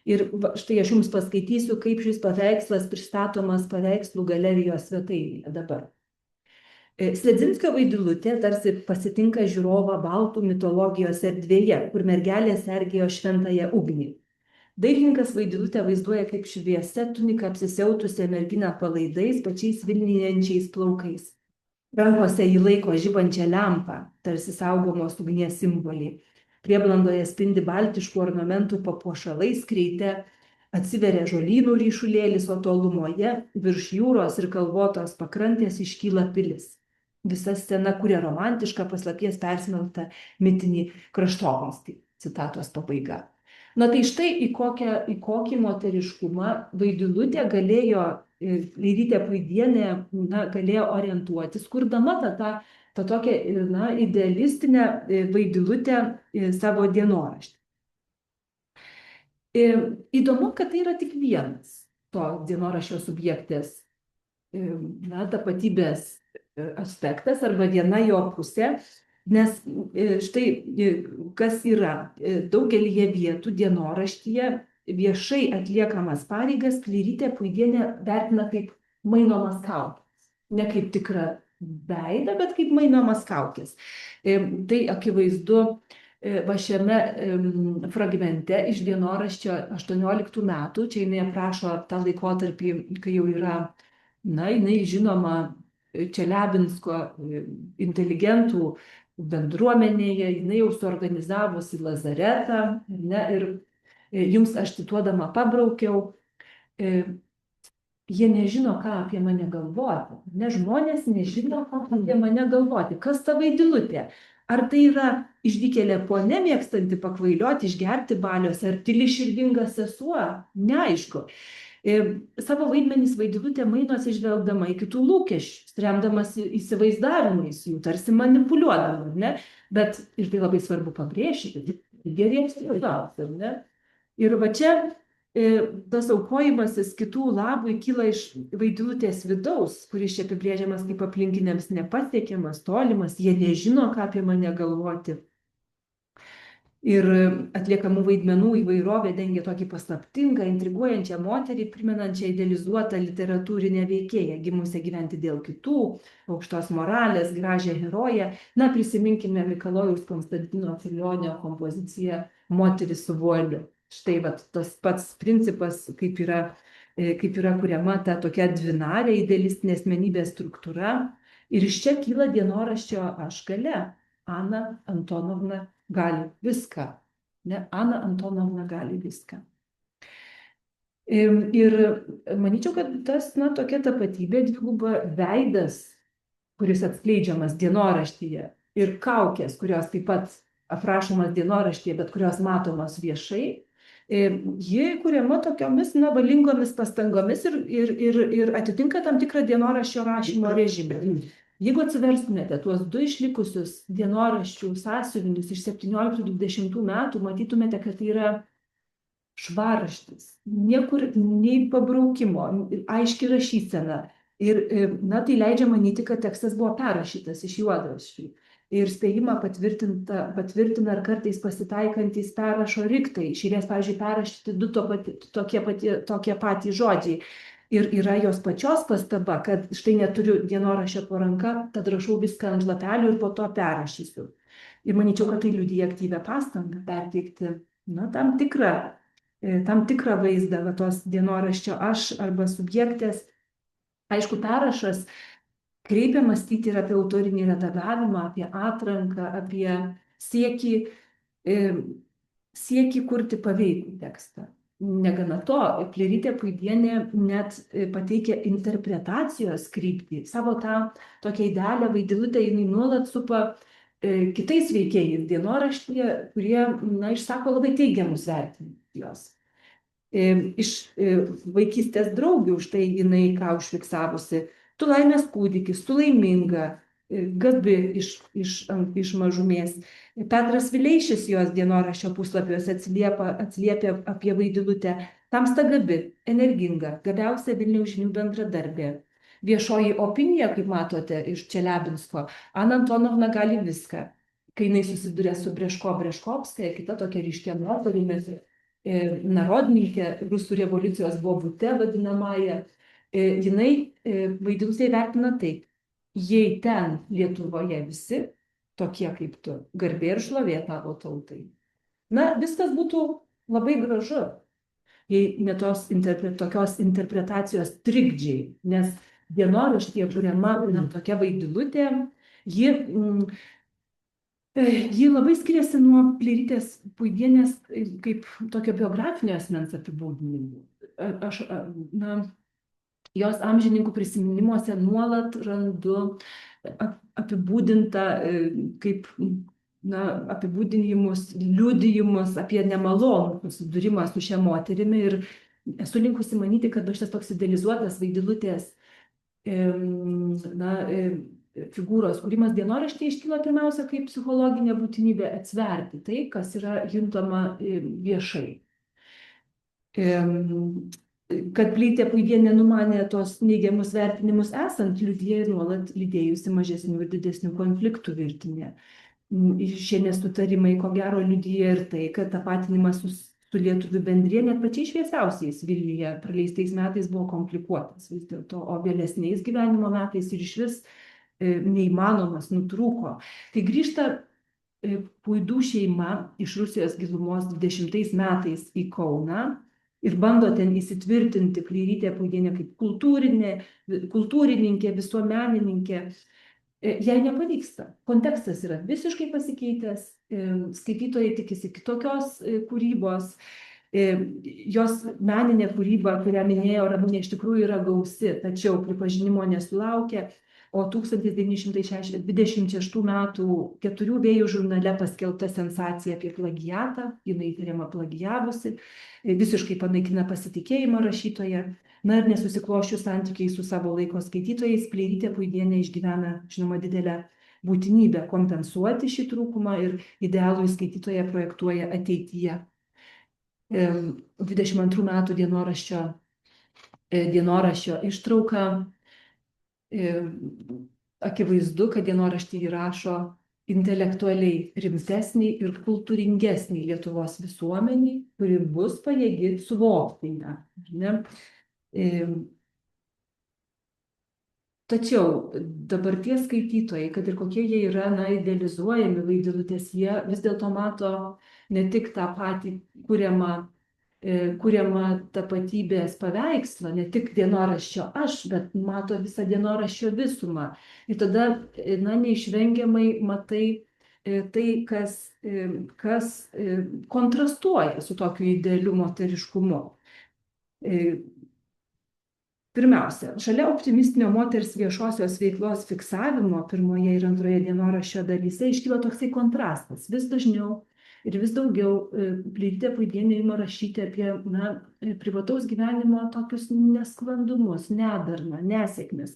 Ir štai aš jums paskaitysiu, kaip šis paveikslas pristatomas paveikslų galerijos svetainėje dabar. Sledzinskio Vaidilutė tarsi pasitinka žiūrovą baltų mitologijos erdvėje, kur mergelė sergėjo šventąją ugnį. Dailininkas Vaidilutę vaizduoja kaip šviesią tuniką apsisiautusią merginą palaidais, pačiais vilnijančiais plaukais. Rankose ji laiko žibančią lempą, tarsi saugomos ugnies simbolį. Prieblandoje spindi baltiškų ornamentų papuošalai, skreite atsiveria žolynų ryšulėlis, o tolumoje virš jūros ir kalvotos pakrantės iškyla pilis. Visa scena kuria romantišką, paslapties persmelktą mitinį kraštovaizdį. Citatos pabaiga. Tai štai į kokį moteriškumą Vaidilutė galėjo, Leirytė Puidienė galėjo orientuotis, kurdama tą tokią idealistinę Vaidilutę savo dienoraštį. Įdomu, kad tai yra tik vienas to dienoraščio subjektės tapatybės aspektas arba viena jo pusė, nes štai kas yra daugelyje vietų dienoraštyje viešai atliekamas pareigas Leirytė Puidienė vertina kaip mainomas kaukes, ne kaip tikrą veidą, bet kaip mainomas kaukės. Tai akivaizdu va šiame fragmente iš dienoraščio 18 metų, čia jinai aprašo tą laikotarpį, kai jau yra, jinai žinoma Čeliabinsko inteligentų bendruomenėje, jinai jau suorganizavusi lazaretą, ir jums aš cituodama pabraukiau, jie nežino, ką apie mane galvoti. Žmonės nežino, ką apie mane galvoti. Kas ta Vaidilutė? Ar tai yra išdykėlė ponia mėgstanti pakvailioti, išgerti baliuose, ar tyli širdinga sesuo? Neaišku. Savo vaidmenis Vaidilutė mainosi žvelgdama į kitų lūkesčius, remdamas įsivaizdavimais jų, tarsi manipuliuodama, ne? Bet, ir tai labai svarbu pabrėžti, geriems tikriausiai, ne? Ir va čia tas aukojimasis kitų labui kyla iš Vaidilutės vidaus, kuris čia apibrėžiamas kaip aplinkiniams nepasiekiamas, tolimas, jie nežino, ką apie mane galvoti. Ir atliekamų vaidmenų įvairovė dengia tokį paslaptingą, intriguojančią moterį, primenančią idealizuotą literatūrinę veikėją, gimusią gyventi dėl kitų, aukštos moralės, gražią heroję. Prisiminkime Mikalojaus Konstantino Čiurlionio kompoziciją Moteris su vualiu. Štai tas pats principas, kaip yra kuriama ta tokia dvinarė idealistinė asmenybės struktūra. Ir iš čia kyla dienoraščio aš galia. Ana Antonovna gali viską. Ana Antonovna gali viską. Ir manyčiau, kad tas tokia tapatybė dviguba veidas, kuris atskleidžiamas dienoraštyje, ir kaukės, kurios taip pat aprašomas dienoraštyje, bet kurios matomos viešai, ji kuriama tokiomis valingomis pastangomis ir atitinka tam tikrą dienoraščio rašymo režimą. Jeigu atsiverstumėte tuos 2 išlikusius dienoraščių sąsiuvinius iš 17-20 metų, matytumėte, kad tai yra švarraštis, niekur nei pabraukimo, aiški rašysena. Ir, na, tai leidžia manyti, kad tekstas buvo perrašytas iš juodraščių. Ir spėjimą patvirtina ar kartais pasitaikantys perrašo riktai. Iš eilės, pavyzdžiui, perrašyti 2 tokie patys žodžiai. Ir yra jos pačios pastaba, kad štai neturiu dienoraščio po ranka, tad rašau viską ant lapelių ir po to perrašysiu. Ir manyčiau, kad tai liudija aktyvią pastangą perteikti, na, tam tikrą vaizdą va, tos dienoraščio aš arba subjektės. Aišku, perrašas kreipia mąstyti ir apie autorinį redagavimą, apie atranką, apie siekį kurti paveikų tekstą. Negana to, Pliarytė Puidienė net pateikia interpretacijos kryptį. Savo tą tokią idealią vaidilutę jinai nuolat supa kitais veikėjais dienoraštyje, kurie, na, išsako labai teigiamus vertinimus jos. Iš vaikystės draugių štai jinai ką užfiksavusi: tu laimės kūdikis, tu laiminga, gabi iš mažumės. Petras Vileišis jos dienoraščio puslapiuose atsiliepia apie vaidilutę: tamsta gabi, energinga, gabiausia Vilniaus žinių bendradarbė. Viešoji opinija, kaip matote iš Čeliabinsko, Ana Antonovna gali viską. Kai jinai susiduria su Breškovskaja, kita tokia ryškia moterimi, narodininkė, Rusų revoliucijos bobute vadinamąją, jinai vaidilutę įvertina taip: jei ten Lietuvoje visi tokie kaip tu, garbė ir šlovė tavo tautai. Na, viskas būtų labai gražu, jei ne tokios interpretacijos trikdžiai, nes dienoraštyje kuriama tokia vaidilutė, ji labai skiriasi nuo Pliarytės Puidienės kaip tokio biografinio asmens apibūdinimų. Jos amžininkų prisiminimuose nuolat randu apibūdintą kaip, na, apibūdinimus, liudijimus apie nemalonų susidūrimą su šia moterimi. Ir esu linkusi manyti, kad šitas toks idealizuotas vaidilutės figūros kūrimas dienoraštyje iškyla pirmiausia kaip psichologinė būtinybė atsverti tai, kas yra juntama viešai. Kad Pliarytė Puidienė numanė tos neigiamus vertinimus esant, liudija ir nuolat lydėjusi mažesnių ir didesnių konfliktų virtinė. Šie nesutarimai, ko gero, liudija ir tai, kad tapatinimas su lietuvių bendrija net pačiais šviesiausiais Vilniuje praleistais metais buvo komplikuotas vis dėlto, o vėlesniais gyvenimo metais ir išvis neįmanomas, nutrūko. Kai grįžta Puidų šeima iš Rusijos gilumos 20 metais į Kauną ir bando ten įsitvirtinti Pliarytė Puidienė kaip kultūrininkė, visuomenininkė, jai nepavyksta. Kontekstas yra visiškai pasikeitęs, skaitytojai tikisi kitokios kūrybos, jos meninė kūryba, kurią minėjo Ramunė, iš tikrųjų yra gausi, tačiau pripažinimo nesulaukia. O 1926 metų Keturių vėjų žurnale paskelbta sensacija apie plagiatą, jinai įtariama plagijavusi, visiškai panaikina pasitikėjimą rašytoją. Na ir nesusiklosčius santykiai su savo laiko skaitytojais, Pliarytė Puidienė išgyvena, žinoma, didelę būtinybę kompensuoti šį trūkumą ir idealų skaitytoją projektuoja ateityje. 22 metų dienoraščio ištrauka. Akivaizdu, kad dienoraštį įrašo intelektualiai rimtesnį ir kultūringesnį Lietuvos visuomenį, kuri bus pajėgi suvokti ją. Tačiau dabarties skaitytojai, kad ir kokie jie yra, na, idealizuojami vaidilutės, jie vis dėlto mato ne tik tą patį kuriamą tapatybės paveikslą, ne tik dienoraščio aš, bet mato visą dienoraščio visumą. Ir tada, na, neišvengiamai matai tai, kas kontrastuoja su tokiu idealiu moteriškumu. Pirmiausia, šalia optimistinio moters viešosios veiklos fiksavimo pirmoje ir antroje dienoraščio dalyse iškyla toksai kontrastas. Vis dažniau ir vis daugiau Pliarytė Puidienė ima rašyti apie, na, privataus gyvenimo tokius nesklandumus, nedarną, nesėkmes.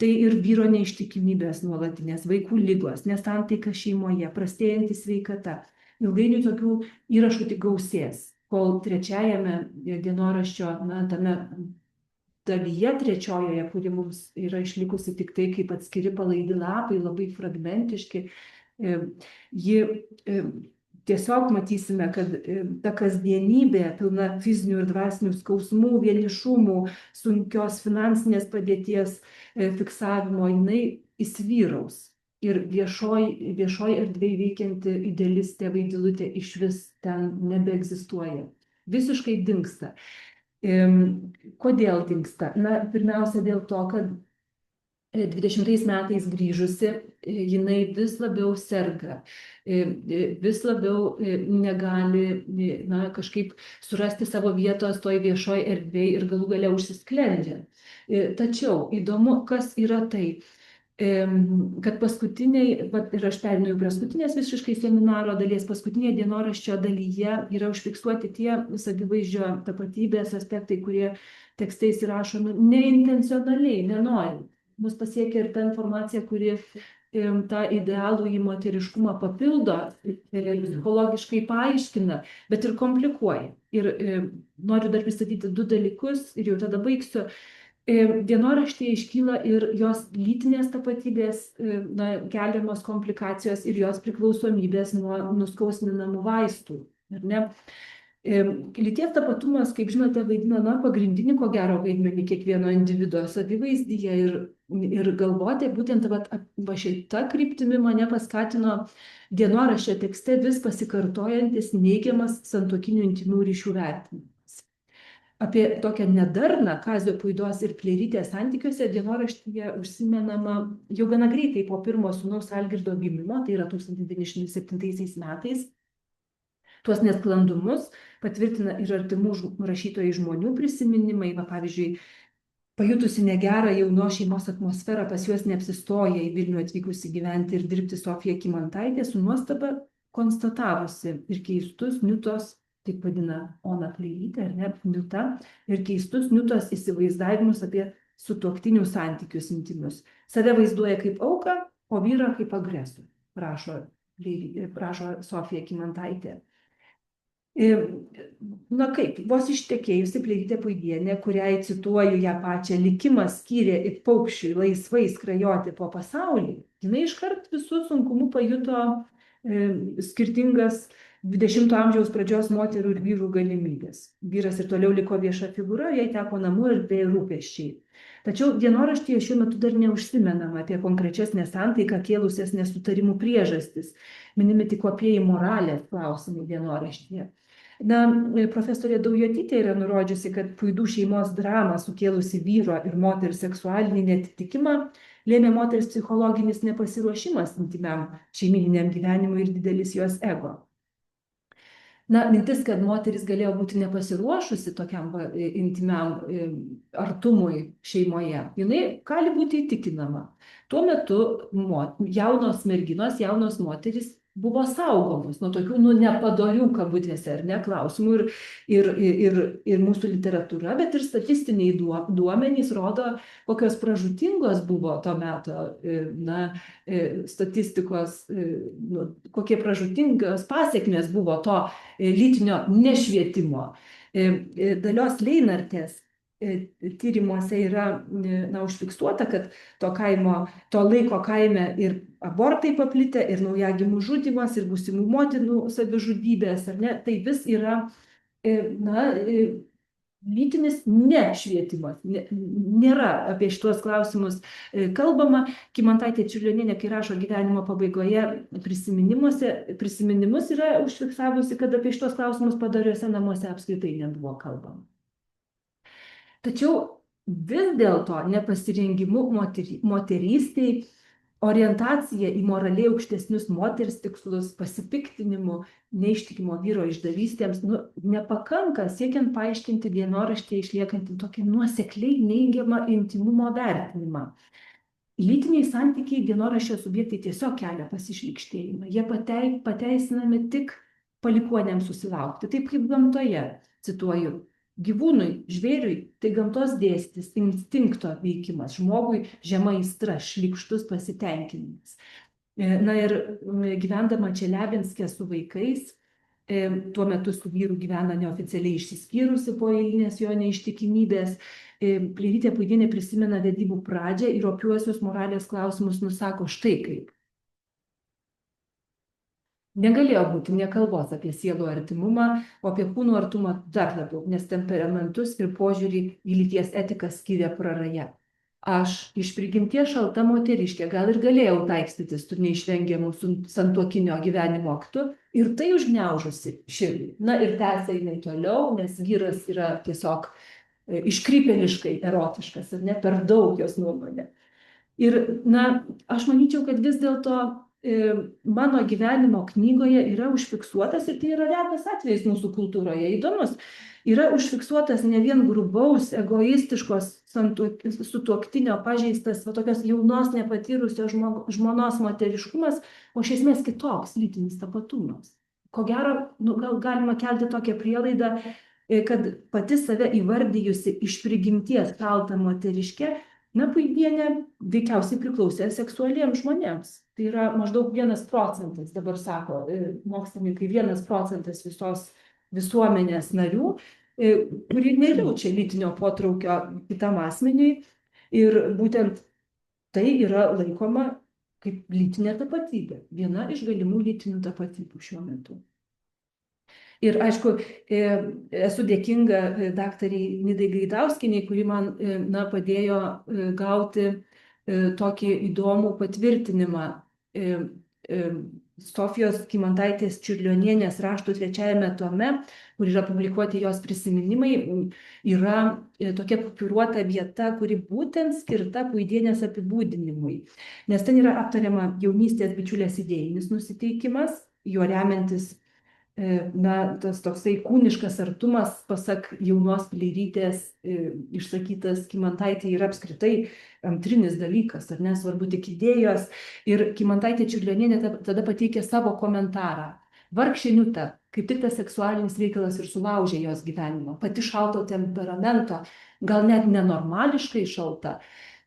Tai ir vyro neištikimybės nuolatinės, vaikų ligos, nesantaika šeimoje, prastėjanti sveikata. Ilgainiui tokių įrašų tik gausės, kol trečiajame dienoraščio, tame dalyje trečiojoje, kuri mums yra išlikusi tik tai kaip atskiri palaidi lapai, labai fragmentiški, ji tiesiog matysime, kad ta kasdienybė, pilna fizinių ir dvasinių skausmų, vienišumų, sunkios finansinės padėties fiksavimo, jinai įsivyraus. Ir viešoj erdvėje veikianti idealistė, vaidilutė išvis ten nebeegzistuoja. Visiškai dingsta. Kodėl dingsta? Pirmiausia dėl to, kad 20 metais grįžusi, jinai vis labiau serga, vis labiau negali kažkaip surasti savo vietos toj viešoj erdvėje ir galų gale užsisklendžia. Tačiau įdomu, kas yra tai, kad paskutiniai, ir aš perinu prie paskutinės visiškai seminaro dalies, paskutinėje dienoraščio dalyje yra užfiksuoti tie savivaizdžio tapatybės aspektai, kurie tekste įsirašomi neintencionaliai, nenorint. Mus pasiekia ir ta informacija, kuri tą idealų į moteriškumą papildo, psichologiškai paaiškina, bet ir komplikuoja. Ir noriu dar pristatyti 2 dalykus ir jau tada baigsiu. Dienoraštyje iškyla ir jos lytinės tapatybės keliamos komplikacijos ir jos priklausomybės nuo nuskausminamų vaistų. Lyties tapatumas, kaip žinote, vaidina pagrindinį, ko gero, vaidmenį kiekvieno individo savivaizdyje ir galvoti, būtent šita kryptimi mane paskatino dienoraščio tekste vis pasikartojantis neigiamas santuokinių intymių ryšių vertinimas. Apie tokią nedarną Kazio Puidos ir Plėrytės santykiuose dienoraštyje užsimenama jau gana greitai po pirmo sūnaus Algirdo gimimo, tai yra 1907 metais. Tuos nesklandumus patvirtina ir artimų rašytojai žmonių prisiminimai. Pavyzdžiui, pajutusi negerą jaunos šeimos atmosferą, pas juos neapsistoja į Vilnių atvykusi gyventi ir dirbti Sofija Kymantaitė, su nuostaba konstatavusi ir keistus Niutos, taip vadina Ona Plėrytė, Niuta, ir keistus Niutos įsivaizdavimus apie sutuoktinių santykius intimius. Save vaizduoja kaip auką, o vyrą kaip agresorių, rašo Sofija Kymantaitė. Kaip, vos ištekėjusi Plėrytė Puidienė, kuriai, cituoju ją pačią, likimas skyrė it paukščiui laisvai skrajoti po pasaulį, jinai iškart visų sunkumų pajuto skirtingas 20 amžiaus pradžios moterų ir vyrų galimybės. Vyras ir toliau liko vieša figūra, jai teko namų erdvė ir rūpesčiai. Tačiau dienoraštyje šiuo metu dar neužsimenama apie konkrečias nesantaiką kėlusias nesutarimų priežastis. Minimi tik opieji moralės klausimai dienoraštyje. Profesorė Daujotytė yra nurodžiusi, kad Puidų šeimos dramą sukėlusi vyro ir moters seksualinį neatitikimą lėmė moters psichologinis nepasiruošimas intymiam šeimyniniam gyvenimui ir didelis jos ego. Mintis, kad moteris galėjo būti nepasiruošusi tokiam intymiam artumui šeimoje, jinai gali būti įtikinama. Tuo metu jaunos merginos, jaunos moteris buvo saugomos nuo tokių nepadorių kabutėse klausimų ir mūsų literatūra, bet ir statistiniai duomenys rodo, kokios pražūtingos buvo to meto statistikos, kokie pražūtingos pasekmės buvo to lytinio nešvietimo. Dalios Leinartės tyrimuose yra užfiksuota, kad to laiko kaime ir abortai paplitę, ir naujagimių žudymas, ir būsimų motinų savižudybės, tai vis yra lytinis nešvietimas. Nėra apie šitos klausimus kalbama. Kymantaitė Čiurlionienė, kai rašo gyvenimo pabaigoje prisiminimus, yra užfiksavusi, kad apie šitos klausimus padoriuose namuose apskritai nebuvo kalbama. Tačiau vis dėlto nepasirengimu moterystiai, orientacija į moraliai aukštesnius moters tikslus, pasipiktinimu, neištikimo vyro išdavystėms nepakanka siekiant paaiškinti dienoraštyje išliekantį tokį nuosekliai neigiamą intymumo vertinimą. Lytiniai santykiai dienoraščio subjektai tiesiog kelia pasišlykštėjimą. Jie pateisinami tik palikuonėms susilaukti, taip kaip gamtoje, cituoju. Gyvūnui, žvėriui tai gamtos dėsnis, instinkto veikimas, žmogui žema aistra, šlykštus pasitenkinimas. Na ir gyvendama Čeliabinske su vaikais, tuo metu su vyru gyvena neoficialiai išsiskyrusi po eilinės jo neištikimybės, Pleirytė Puidienė prisimena vedybų pradžią ir opiuosius moralės klausimus nusako štai kaip. Negalėjo būti nė kalbos apie sielų artimumą, o apie kūnų artumą dar labiau, nes temperamentus ir požiūrį į lyties etiką skyrė praraja. Aš iš prigimties šalta moteriškė gal ir galėjau taikstytis su neišvengiamu santuokinio gyvenimo aktu ir tai užgniaužusi širdį. Na ir tęsia jinai toliau, nes vyras yra tiesiog iškrypėliškai erotiškas ir ne per daug jos nuomonė. Ir, na, aš manyčiau, kad vis dėlto mano gyvenimo knygoje yra užfiksuotas, ir tai yra retas atvejis mūsų kultūroje, įdomus, yra užfiksuotas ne vien grubaus, egoistiškos sutuoktinio pažeistas, va tokios jaunos nepatyrusios žmonos moteriškumas, o iš esmės kitoks lytinis tapatumas. Ko gero, gal galima kelti tokią prielaidą, kad pati save įvardijusi iš prigimties kaltą moteriškę, na, Puidienė veikiausiai priklausė seksualiems žmonėms. Tai yra maždaug 1%, dabar sako mokslininkai, 1% visos visuomenės narių, kuri nejaučia lytinio potraukio kitam asmeniui. Ir būtent tai yra laikoma kaip lytinė tapatybė, viena iš galimų lytinių tapatybių šiuo metu. Ir aišku, esu dėkinga daktariai Nidai Gaidauskienei, kuri man padėjo gauti tokį įdomų patvirtinimą. Sofijos Kymantaitės Čiurlionienės raštų 3 tome, kur yra publikuoti jos prisiminimai, yra tokia papiruota vieta, kuri būtent skirta Puidienės apibūdinimui. Nes ten yra aptariama jaunystės bičiulės idėjinis nusiteikimas, juo remiantis tas toksai kūniškas artumas, pasak jaunos Pleirytės išsakytas Kymantaitė, yra apskritai antrinis dalykas, ar nesvarbu tik idėjos. Ir Kymantaitė Čiurlionienė tada pateikė savo komentarą. Vargšė Niuta, kaip tik tas seksualinis reikalas ir sulaužė jos gyvenimą. Pati šalto temperamento, gal net nenormališkai šalta.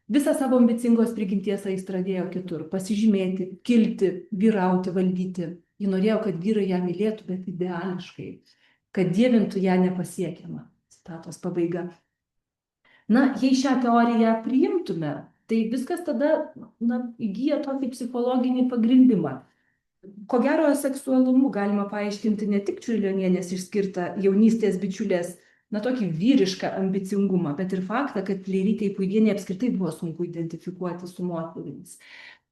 Visą savo ambicingos prigimties aistrą dėjo kitur - pasižymėti, kilti, vyrauti, valdyti. Ji norėjo, kad vyrai ją mylėtų, bet ideališkai, kad dievintų ją nepasiekiamą. Citatos pabaiga. Na, jei šią teoriją priimtume, tai viskas tada įgyja tokį psichologinį pagrindimą. Ko gero, seksualumu galima paaiškinti ne tik Čiurlionienės išskirtą jaunystės bičiulės, tokį vyrišką ambicingumą, bet ir faktą, kad Pleirytei Puidienei apskritai buvo sunku identifikuoti su moterimis.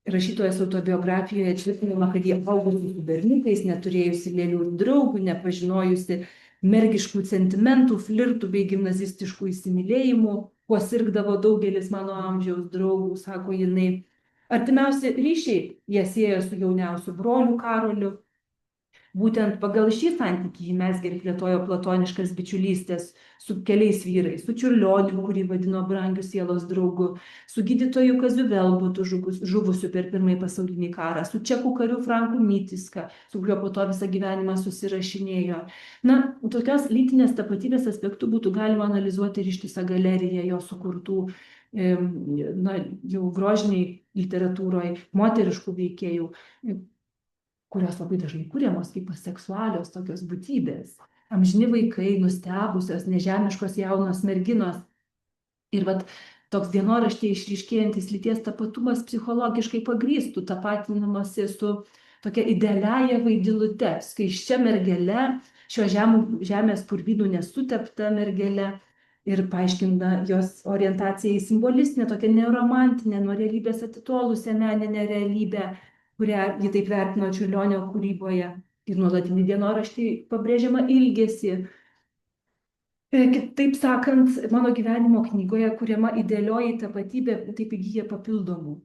Rašytojos autobiografijoje tvirtinama, kad jie augusi su berniukais, neturėjusi lėlių draugų, nepažinojusi mergiškų sentimentų, flirtų bei gimnazistiškų įsimylėjimų, kuo sirgdavo daugelis mano amžiaus draugų, sako jinai. Artimiausi ryšiai jie siejo su jauniausiu broliu Karoliu. Būtent pagal šį santykį jį mezgė ir plėtojo platoniškas bičiulystės su keliais vyrais, su Čiurlioniu, kurį vadino brangiu sielos draugu, su gydytoju Kaziu Velbutu, žuvusiu per Pirmąjį pasaulinį karą, su čekų kariu Franku Mitiska, su kuriuo po to visą gyvenimą susirašinėjo. Na, tokios lytinės tapatybės aspektų būtų galima analizuoti ir ištisą galeriją jo sukurtų jau grožiniai literatūroje moteriškų veikėjų, kurios labai dažnai kuriamos kaip aseksualios tokios būtybės. Amžini vaikai, nustebusios, nežemiškos jaunos merginos. Ir toks dienoraštyje išryškėjantis lyties tapatumas psichologiškai pagrįstų tapatinamasi su tokia idealiaja vaidilute, skaisčia mergele, šio žemės purvynų nesutepta mergele. Ir paaiškina jos orientaciją į simbolistinę, tokią neromantinę, nuo realybės atitolusią meninę realybę, kurią ji taip vertino Čiurlionio kūryboje. Ir nuolatinį dienoraštį pabrėžiama ilgesį. Kitaip sakant, mano gyvenimo knygoje kuriama idealioji tapatybė taip įgyja papildomų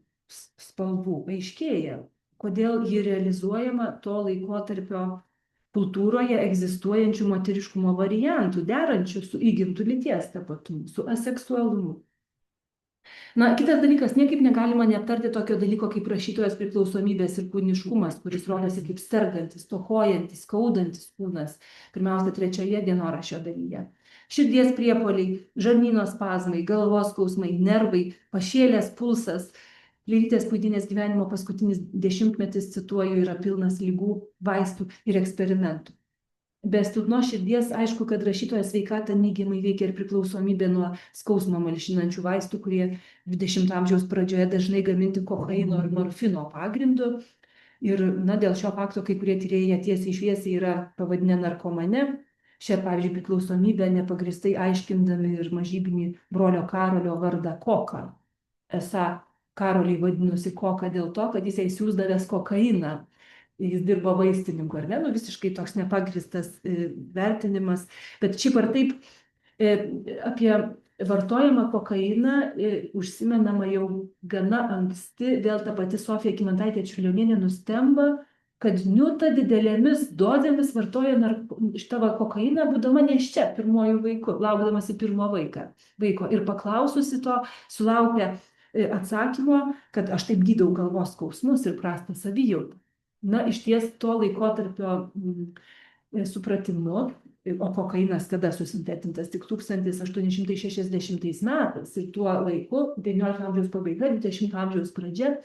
spalvų. Aiškėja, kodėl ji realizuojama to laikotarpio kultūroje egzistuojančių moteriškumo variantų, derančių su įgimtu lyties tapatumu, su aseksualumu. Na, kitas dalykas, niekaip negalima neaptarti tokio dalyko kaip rašytojos priklausomybės ir kūniškumas, kuris rodosi kaip sergantis, stokojantis, skaudantis kūnas, pirmiausia, 3 dienoraščio dalyje. širdies priepuoliai, žarnyno spazmai, galvos skausmai, nervai, pašėlęs pulsas. Pleirytės Puidienės gyvenimo paskutinis dešimtmetis, cituoju, yra pilnas ligų, vaistų ir eksperimentų. Be silpnos širdies, aišku, kad rašytojo sveikatą neigiamai veikia ir priklausomybė nuo skausmo malšinančių vaistų, kurie 20 amžiaus pradžioje dažnai gaminti kokaino ir morfino pagrindu. Ir dėl šio fakto kai kurie tyrėjai tiesiai šviesiai yra pavadinę narkomane. Šią, pavyzdžiui, priklausomybę nepagristai aiškindami ir mažybinį brolio Karolio vardą Koką. Esą Karolį vadinosi Koka dėl to, kad jis jai siųsdavęs kokainą. Jis dirbo vaistininku, ar ne? Visiškai toks nepagristas vertinimas. Bet šiaip ar taip apie vartojamą kokainą užsimenama jau gana anksti. Vėl ta pati Sofija Kymantaitė Čiurlionienė nustemba, kad Niuta didelėmis dozėmis vartoja šitą kokainą, būdama nėščia pirmojų vaikų, laukdamasi pirmo vaiko. Ir paklaususi to, sulaukia atsakymo, kad aš taip gydau galvos skausmus ir prastą savijautą. Iš ties to laikotarpio supratimu, o kokainas kada susintetintas tik 1860 metais ir tuo laiku, 19 amžiaus pabaiga, 20 amžiaus pradžia,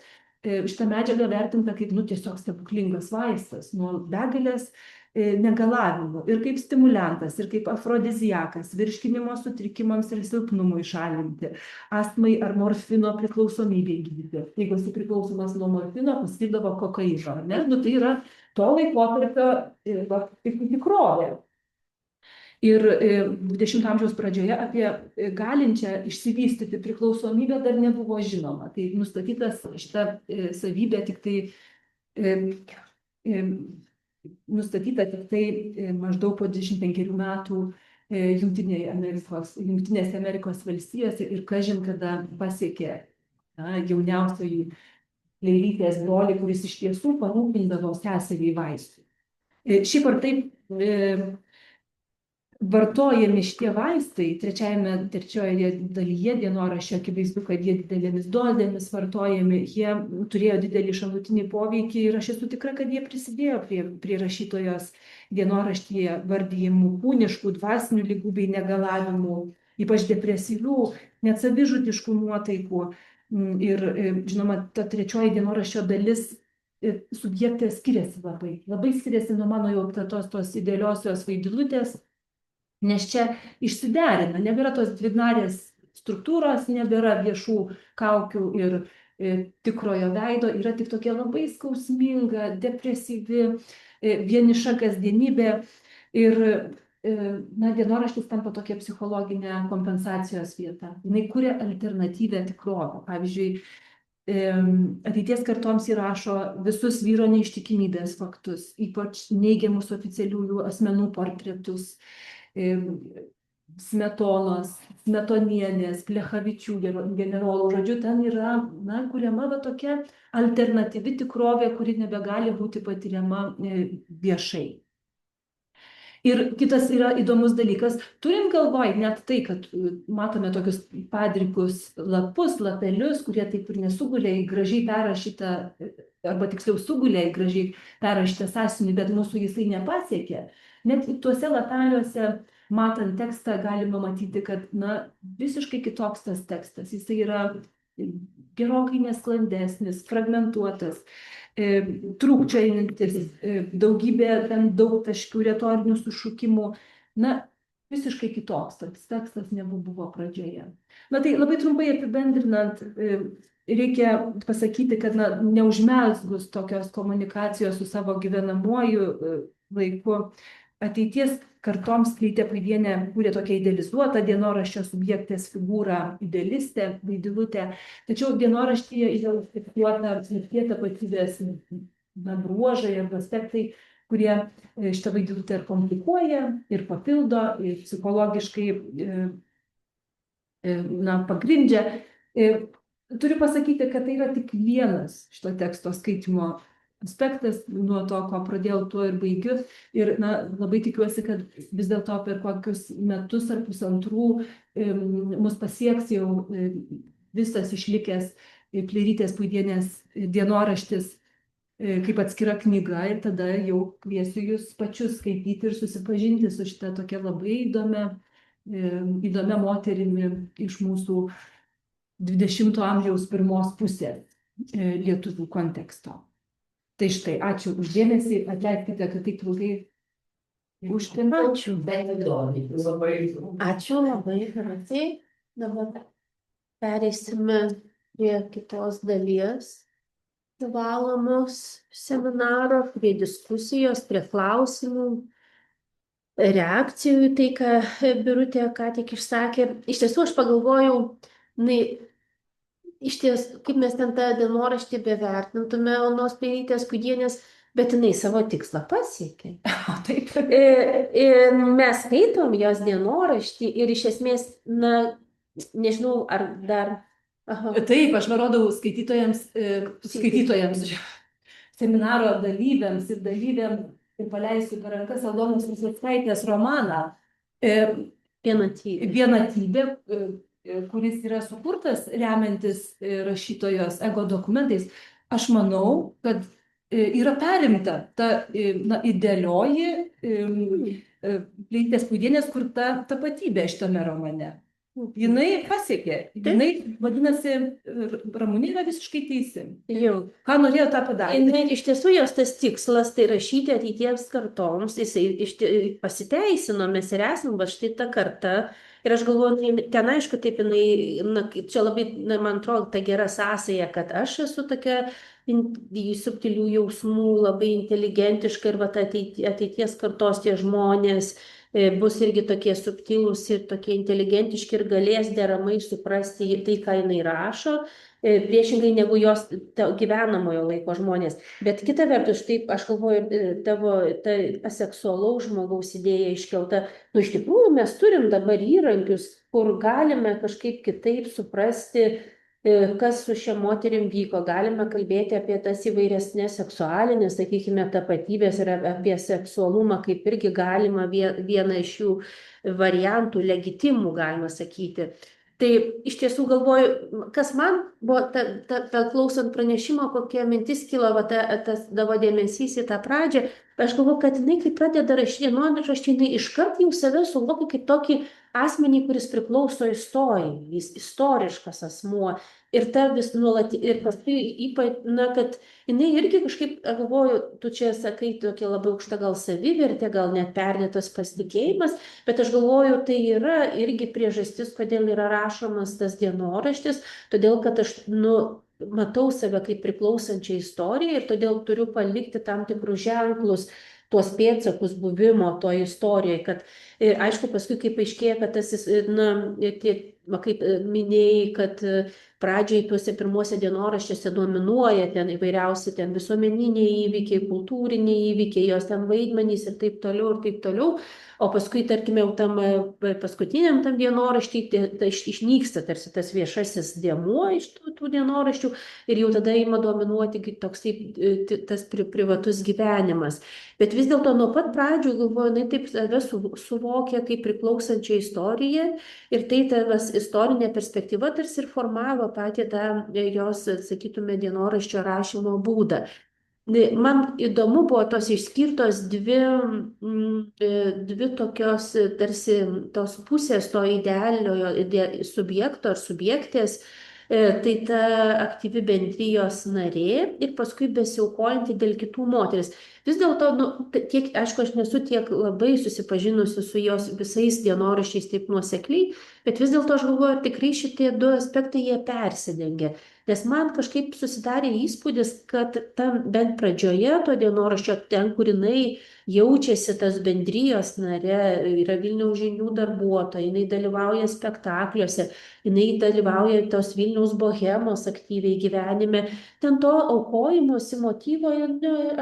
šitą medžiagą vertinta kaip tiesiog stebuklingas vaistas nuo begalės negalavimų ir kaip stimuliantas, ir kaip afrodiziakas, virškinimo sutrikimams ir silpnumui šalinti, astmai ar morfino priklausomybei gydyti. Jeigu esi priklausomas nuo morfino, paskirdavo kokaino, ne? Tai yra to laikotarpio tikrovė. Ir 20 amžiaus pradžioje apie galinčią išsivystyti priklausomybę dar nebuvo žinoma. Tai nustatytas šitą savybę tik maždaug po 25 metų Jungtinėse Amerikos valstijose ir kažin kada pasiekė jauniausioji Pleirytės brolį, kuris iš tiesų parūpindavo seseriai vaistų. Šiaip ar taip vartojami šitie vaistai, trečiojoje dalyje dienoraščio akivaizdu, kad jie didelėmis dozėmis vartojami, jie turėjo didelį šalutinį poveikį ir aš esu tikra, kad jie prisidėjo prie rašytojos dienoraštyje vardijimų kūniškų, dvasinių ligų bei negalavimų, ypač depresyvių, net savižudiškų nuotaikų. Ir žinoma, ta trečioji dienoraščio dalis subjekte skiriasi labai skiriasi nuo mano jau aptartos tos idealiosios vaidilutės, nes čia išsiderina, nebėra tos dvinarės struktūros, nebėra viešų kaukių ir tikrojo veido, yra tik tokia labai skausminga, depresyvi, vieniša kasdienybė ir dienoraštis tampa tokia psichologinė kompensacijos vieta. Jis kuria alternatyvę tikrovę. Pavyzdžiui, ateities kartoms įrašo visus vyro neištikimybės faktus, ypač neigiamus oficialiųjų asmenų portretus, Smetonos, Smetonienės, Plechavičių generolų. Žodžiu, ten yra kuriama tokia alternatyvi tikrovė, kuri nebegali būti patiriama viešai. Ir kitas yra įdomus dalykas, turint galvoj net tai, kad matome tokius padrikus lapelius, kurie taip ir nesugulė į gražiai perrašytą, arba tiksliau sugulė į gražiai perrašytą sąsiuvinį, bet mūsų jisai nepasiekė. Net tuose lapeliuose, matant tekstą, galima matyti, kad visiškai kitoks tas tekstas. Jisai yra gerokai nesklandesnis, fragmentuotas, trūkčiojantis, daugybė daug taškių retorinių sušukimų. Visiškai kitoks tas tekstas negu buvo pradžioje. Tai labai trumpai apibendrinant, reikia pasakyti, kad neužmezgus tokios komunikacijos su savo gyvenamuoju laiku, ateities kartoms Pleirytė Puidienė kūrė tokią idealizuotą dienoraščio subjektės figūrą, idealistę, vaidilutę, tačiau dienoraštyje identifikuota ir tie tapatybės bruožai arba aspektai, kurie šitą vaidilutę ir komplikuoja, ir papildo, ir psichologiškai pagrindžia. Turiu pasakyti, kad tai yra tik vienas šito teksto skaitimo aspektas, nuo to, ko pradėjau, tuo ir baigiu. Ir labai tikiuosi, kad vis dėlto per kokius metus ar pusantrų mus pasieks jau visas išlikęs Pleirytės Puidienės dienoraštis kaip atskira knyga ir tada jau kviesiu jūs pačius skaityti ir susipažinti su šita tokia labai įdomia įdomia moterimi iš mūsų 20 amžiaus pirmos pusės lietuvių konteksto. Tai štai, ačiū uždėmesį, atleiskite, kad taip ilgai užtrinau. Ačiū. Ačiū labai, Birutei. Dabar pereisime prie kitos dalies privalomos seminaro, prie diskusijos, prie klausimų, reakcijų į tai, ką Birutė ką tik išsakė. Iš tiesų, aš pagalvojau, iš ties, kaip mes ten tą dienoraštį bevertintume Onos Peilytės Kudienės, bet jinai savo tikslą pasiekė. Taip. Mes skaitom jos dienoraštį ir iš esmės, nežinau, ar dar... Aha. Taip, aš nurodau skaitytojams, seminaro dalyviams ir dalyviam ir paleisiu per rankas Aldonos Ruseckaitės romaną Vienatybė, kuris yra sukurtas remiantis rašytojos ego dokumentais. Aš manau, kad yra perimta ta idealioji Peilytės Kudienės kurta tapatybė šitame romane. Jinai pasiekė, jinai, vadinasi, Ramunė yra visiškai teisi. Ką norėjo tą padaryti? Iš tiesų jos tas tikslas, tai rašyti ateities kartoms, jisai pasiteisino, mes ir esam, va štai ta karta. Ir aš galvoju, ten aišku, taip jinai, čia labai, man atrodo, ta gera sąsaja, kad aš esu tokia subtilių jausmų, labai inteligentiška ir va ateities kartos tie žmonės bus irgi tokie subtilūs ir tokie inteligentiški ir galės deramai suprasti tai, ką jinai rašo, priešingai negu jos gyvenamojo laiko žmonės. Bet kita vertus, taip, aš galvoju, tavo ta aseksualaus žmogaus idėja iškelta, iš tikrųjų mes turim dabar įrankius, kur galime kažkaip kitaip suprasti, kas su šia moterim vyko. Galime kalbėti apie tas įvairesnės seksualinės, sakykime, tapatybės ir apie seksualumą, kaip irgi galima vieną iš jų variantų, legitimų, galima sakyti. Tai iš tiesų galvoju, kas man buvo, klausant pranešimo, kokia mintis kilo, tas tavo dėmesys į tą pradžią, aš galvoju, kad jinai, kai pradeda rašyti dienoraštį, jinai iškart jau save suvokia kaip tokį asmenį, kuris priklauso istorijai, jis istoriškas asmuo. Ir ta vis nuolat, ir paskui ypač, kad jinai irgi kažkaip, galvoju, tu čia sakai, tokia labai aukšta gal savivertė, gal net perdėtas pasitikėjimas, bet aš galvoju, tai yra irgi priežastis, kodėl yra rašomas tas dienoraštis, todėl kad aš, matau save kaip priklausančią istoriją ir todėl turiu palikti tam tikrus ženklus, tuos pėdsakus buvimo toje istorijoje, kad, aišku, paskui kaip aiškėja, kad tas, kaip minėjai, kad pradžiai tuose pirmuose dienoraščiuose dominuoja ten įvairiausi ten visuomeniniai įvykiai, kultūriniai įvykiai, jos ten vaidmenys ir taip toliau, o paskui, tarkime, jau tam paskutiniam tam dienoraštį išnyksta tarsi tas viešasis dėmuo iš tų dienoraščių ir jau tada ima dominuoti toks tas privatus gyvenimas. Bet vis dėlto nuo pat pradžių, galvoju, jinai taip save suvokia kaip priklausančią istoriją ir tai tas istorinė perspektyva tarsi ir formavo patį tą jos, sakytume, dienoraščio rašymo būdą. Man įdomu buvo tos išskirtos dvi tokios tarsi tos pusės to idealiojo subjekto ar subjektės, tai ta aktyvi bendrijos narė ir paskui besiaukojanti dėl kitų moteris. Vis dėlto, tiek, aišku, aš nesu tiek labai susipažinusi su jos visais dienoraščiais taip nuosekliai, bet vis dėlto aš galvoju, tikrai šitie du aspektai jie persidengia. Nes man kažkaip susidarė įspūdis, kad bent pradžioje to dienoraščio, ten, kur jinai jaučiasi tas bendrijos nare, yra Vilniaus žinių darbuotoja, jinai dalyvauja spektakliuose, jinai dalyvauja tos Vilniaus bohemos aktyviai gyvenime. Ten to aukojimosi motyvo,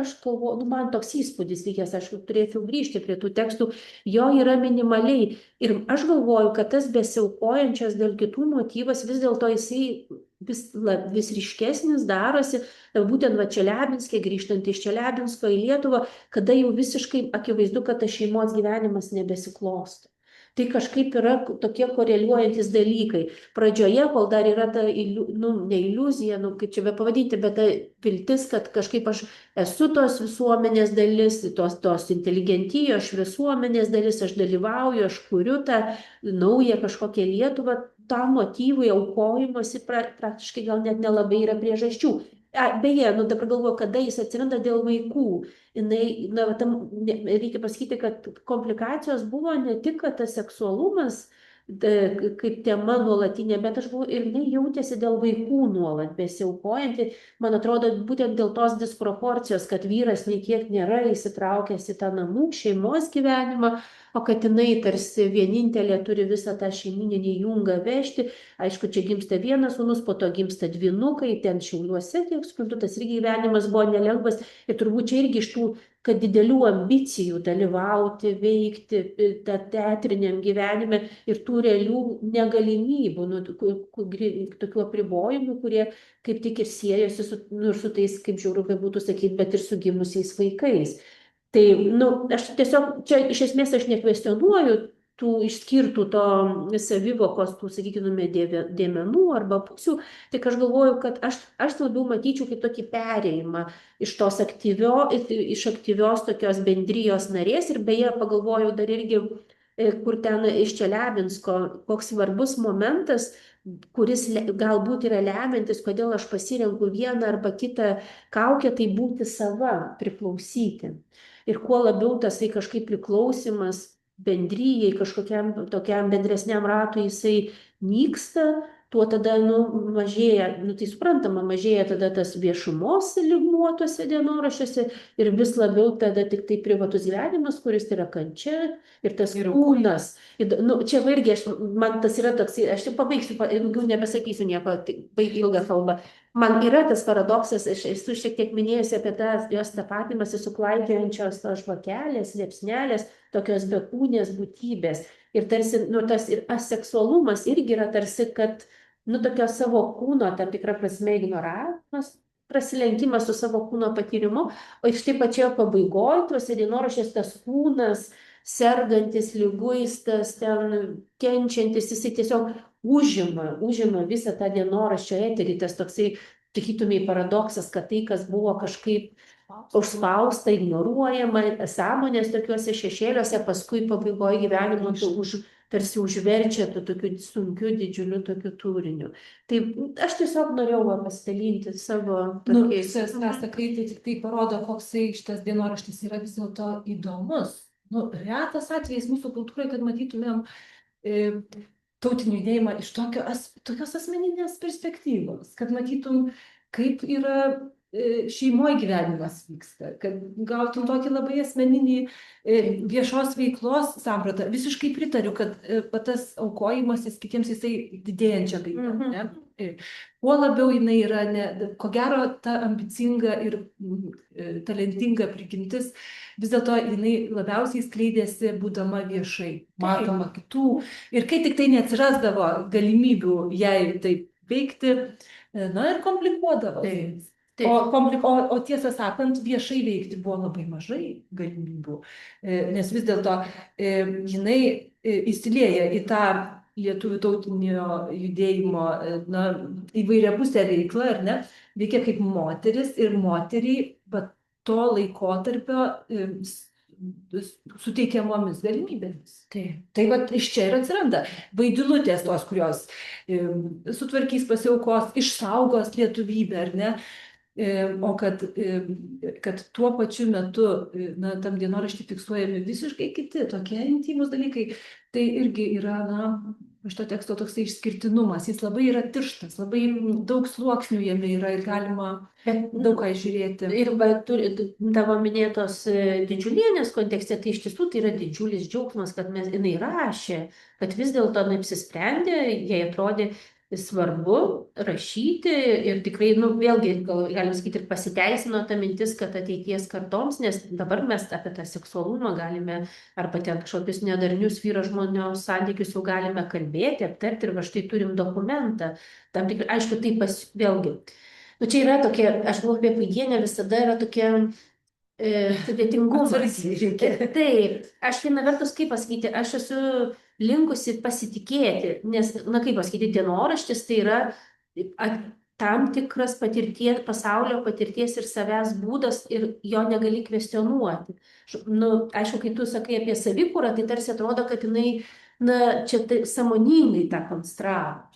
aš galvoju, man toks įspūdis likęs, aš turėčiau grįžti prie tų tekstų, jo yra minimaliai. Ir aš galvoju, kad tas besiaukojančias dėl kitų motyvas vis dėlto jisai vis ryškesnis darosi, būtent Čeliabinske, grįžtant iš Čeliabinsko į Lietuvą, kada jau visiškai akivaizdu, kad tas šeimos gyvenimas nebesiklosto. Tai kažkaip yra tokie koreliuojantis dalykai. Pradžioje, kol dar yra ta, ne iliuzija, kaip čia be pavadinti, bet ta viltis, kad kažkaip aš esu tos visuomenės dalis, tos inteligentijos visuomenės dalis, aš dalyvauju, aš kuriu tą naują kažkokią Lietuvą, tam motyvui aukojimosi praktiškai gal net nelabai yra priežasčių. Beje, dabar galvoju, kada jis atsiranda dėl vaikų. Reikia pasakyti, kad komplikacijos buvo ne tik, kad tas seksualumas kaip tema nuolatinė, bet aš buvau ir jinai jautėsi dėl vaikų nuolat besiaukojanti. Man atrodo, būtent dėl tos disproporcijos, kad vyras nei kiek nėra įsitraukęs į tą namų, šeimos gyvenimą, o kad jinai tarsi vienintelė turi visą tą šeimininį jungą vežti. Aišku, čia gimsta vienas sūnus, po to gimsta dvynukai, ten Šiauliuose, kiek suprantu, tas irgi gyvenimas buvo nelengvas ir turbūt čia irgi iš tų, kad didelių ambicijų dalyvauti, veikti teatriniam gyvenime ir tų realių negalimybių, tokių apribojimų, kurie kaip tik ir siejosi su tais, kaip žiauru būtų sakyti, bet ir su gimusiais vaikais. Tai, aš tiesiog, čia iš esmės aš nekvestionuoju tų išskirtų to savivokos, tų, sakykime, dėmenų arba pusių, tik aš galvoju, kad aš labiau matyčiau kaip tokį perėjimą iš aktyvios tokios bendrijos narės ir beje pagalvojau dar irgi, kur ten iš Čeliabinsko, koks svarbus momentas, kuris galbūt yra lemiantis, kodėl aš pasirenku vieną arba kitą kaukę, tai būti sava, priklausyti. Ir kuo labiau tasai kažkaip priklausimas bendryjei, kažkokiam tokiam bendresniam ratui jisai nyksta, tuo tada, mažėja, tai suprantama, mažėja tada tas viešumos lygmuo tuose dienoraščiuose ir vis labiau tada tik tai privatus gyvenimas, kuris yra kančia ir tas kūnas. Čia irgi, man tas yra toks, aš jau pabaigsiu, ilgiau nebesakysiu nieko, baig ilgą kalbą. Man yra tas paradoksas, aš esu šiek tiek minėjusi apie tą jos tapatymąsi su klaidžiojančios tos žvakelės, liepsnelės, tokios bekūnės būtybės. Ir tarsi, tas ir aseksualumas irgi yra tarsi, kad, tokio savo kūno, tam tikrą prasme, ignoravimas, prasilenkimas su savo kūno patyrimu, o iš tai pačioje pabaigoje, tuose dienoraščiuose tas kūnas, sergantis, liguistas, ten kenčiantis, jisai tiesiog užima visą tą dienoraščio eterį, tas toksai, sakytumei, paradoksas, kad tai, kas buvo kažkaip užspausta, ignoruojama, sąmonės tokiuose šešėliuose, paskui pabaigoje gyvenimo tarsi užverčia tokiu sunkiu, didžiuliu tokiu turiniu. Tai aš tiesiog norėjau pasidalinti savo tokiais. Sakai, tai tik tai parodo, koksai šitas dienoraštis yra vis dėlto įdomus. Retas atvejais mūsų kultūrai, kad matytumėm tautinį judėjimą iš tokios asmeninės perspektyvos, kad matytum, kaip yra šeimoje gyvenimas vyksta, kad gautum tokį labai asmeninį viešos veiklos sampratą. Visiškai pritariu, kad tas aukojimasis kitiems jisai didėjančia gaida. Kuo labiau jinai yra, ko gero, ta ambicinga ir talentinga prigimtis, vis dėlto jinai labiausiai skleidėsi būdama viešai, matoma kitų. Ir kai tik tai neatsirasdavo galimybių jai taip veikti, ir komplikuodavo. O tiesą sakant, viešai veikti buvo labai mažai galimybių, nes vis dėlto jinai įsilieja į tą lietuvių tautinio judėjimo įvairiapusę veiklą, ar ne, veikia kaip moteris ir moteriai to laikotarpio suteikiamomis galimybėmis. Tai iš čia ir atsiranda vaidilutės tos, kurios sutvarkys, pasiaukos, išsaugos lietuvybę, ar ne? O kad tuo pačiu metu tam dienoraštį fiksuojami visiškai kiti, tokie intymus dalykai, tai irgi yra, šito teksto toksai išskirtinumas. Jis labai yra tirštas, labai daug sluoksnių jame yra ir galima daug ką žiūrėti. Ir tavo minėtos Didžiulienės kontekste, tai iš tiesų tai yra didžiulis džiaugsmas, kad jinai rašė, kad vis dėlto apsisprendė, jai atrodė svarbu rašyti ir tikrai, vėlgi, galim sakyti, ir pasiteisino ta mintis, kad ateities kartoms, nes dabar mes apie tą seksualumą galime, arba ten kažkokius nedarnius vyro žmonės santykius jau galime kalbėti, aptarti ir va štai turim dokumentą. Tam tikrai, aišku, tai vėlgi. Čia yra tokia, aš galvoju, apie Puidienę visada yra tokia sudėtingumas. Taip, aš viena vertus, kaip pasakyti, aš esu linkusi pasitikėti, nes, na kaip pasakyti, dienoraštis tai yra tam tikras pasaulio patirties ir savęs būdas ir jo negali kvestionuoti. Nu, aišku, kai tu sakai apie savikūrą, tai tarsi atrodo, kad jinai, na, čia tai sąmoningai tą konstravo.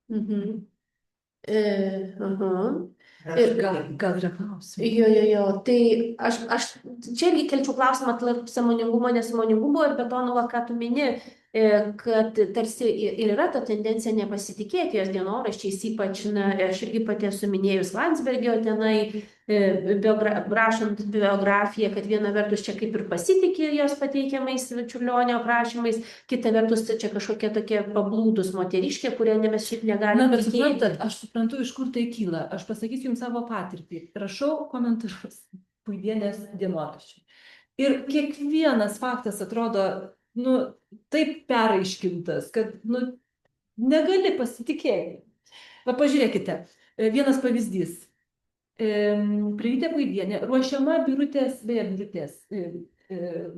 Mhm. Aha. Gal yra klausimų? Jo, tai aš čia irgi kelčiau klausimą tarp sąmoningumo, nesąmoningumo ir be to, nu, va, ką tu mini, kad tarsi ir yra ta tendencija nepasitikėti jos dienoraščiais, ypač, na, aš irgi pati esu minėjus Landsbergio tenai, rašant biografiją, kad viena vertus čia kaip ir pasitikė jos pateikiamais Čiurlionio aprašymais, kita vertus tai čia kažkokia tokia pablūdus moteriškė, kurią mes šiaip Na, negalime bet tikėti. suprantat, aš suprantu, iš kur tai kyla. Aš pasakysiu jums savo patirtį. Rašau komentarus Puidienės dienoraščiui. Ir kiekvienas faktas atrodo, nu, taip peraiškintas, kad, nu, negali pasitikėti. Va, pažiūrėkite, vienas pavyzdys. Privytė Puidienė, ruošiama Birutės,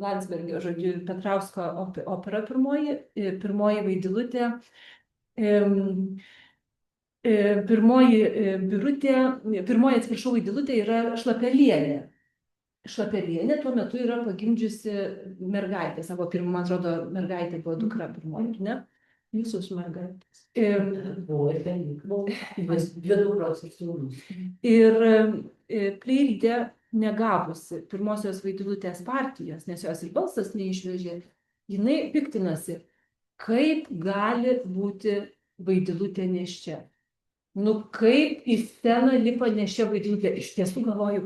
Landsbergio, žodžiu, Petrausko opera pirmoji Vaidilutė. Pirmoji Vaidilutė yra Šlapelienė. Šlapelienė tuo metu yra pagimdžiusi mergaitę, savo pirmą, man atrodo, mergaitė buvo dukra pirmoji, ne? Visus mergaitės. Buvo ir dalykai. Dvi dukros ir sūnus. Ir Pleirytė negavusi pirmosios Vaidilutės partijos, nes jos ir balsas neišvežė, jinai piktinasi, kaip gali būti Vaidilutė nėščia. Nu, kaip į sceną lipa nėščia Vaidilutė. Iš tiesų galvoju,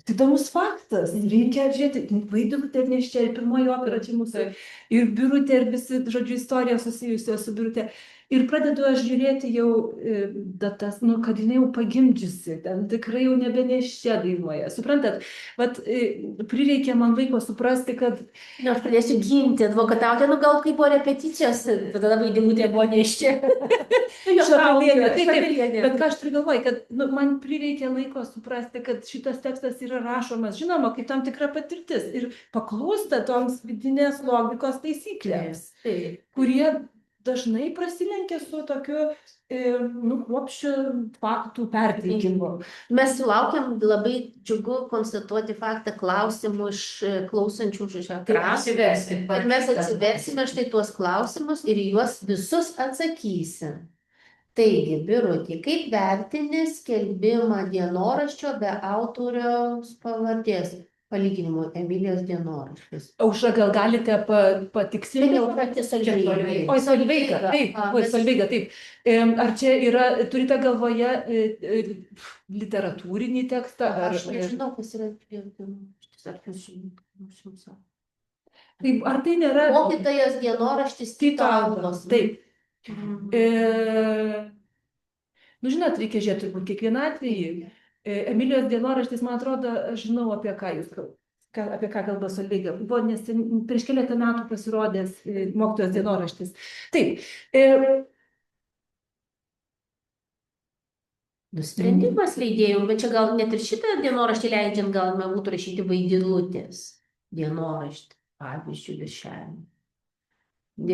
tai įdomus faktas, reikia žiūrėti, Vaidilutė nėščia ir pirmoji opera čia mūsų, ir Birutė, ir visi, žodžiu, istorija susijusi su Birutė. Ir pradedu aš žiūrėti jau datas, nu, kad jinai jau pagimdžiusi, ten tikrai jau nebeneščia dainuoja. Suprantat, vat prireikė man laiko suprasti, kad... Na, aš pradėsiu ginti, advokatauti, nu gal kaip po repeticijos, tada Vaidilutė buvo neščia. Šlapelienė. Bet ką aš turiu galvoj, kad nu, man prireikė laiko suprasti, kad šitas tekstas yra rašomas, žinoma, kaip tam tikra patirtis ir paklūsta toms vidinės logikos taisyklėms, kurie dažnai prasilenkia su tokiu, nu, kruopščiu faktų perteikimu. Mes sulaukėm labai džiugu konstatuoti faktą klausimų iš klausančių už ekraną. Ir mes atsiversime štai tuos klausimus ir juos visus atsakysim. Taigi, Birutė, kaip vertini skelbimą dienoraščio be autoriaus pavardės? Palyginimo Emilijos dienoraštis. Aušra, gal galite patikslinti? Oi, Solveiga, taip. Ar čia yra, turite galvoje literatūrinį tekstą? Aš nežinau, kas yra dienoraštis. Ar jūs žinote? Taip, ar tai nėra... Mokytojas dienoraštis Tyto Albos. Taip. Nu, žinot, reikia žiūrėti turbūt kiekvieną atvejį. Emilijos dienoraštis, man atrodo, aš žinau, apie ką jūs kalbate. Apie ką kalba Solveiga. Buvo prieš keletą metų pasirodęs mokytojos dienoraštis. Taip. Sprendimas leidėjų, bet čia gal net ir šitą dienoraštį leidžiant galime būtų rašyti Vaidilutės dienoraštį, pavyzdžiui, viršelį.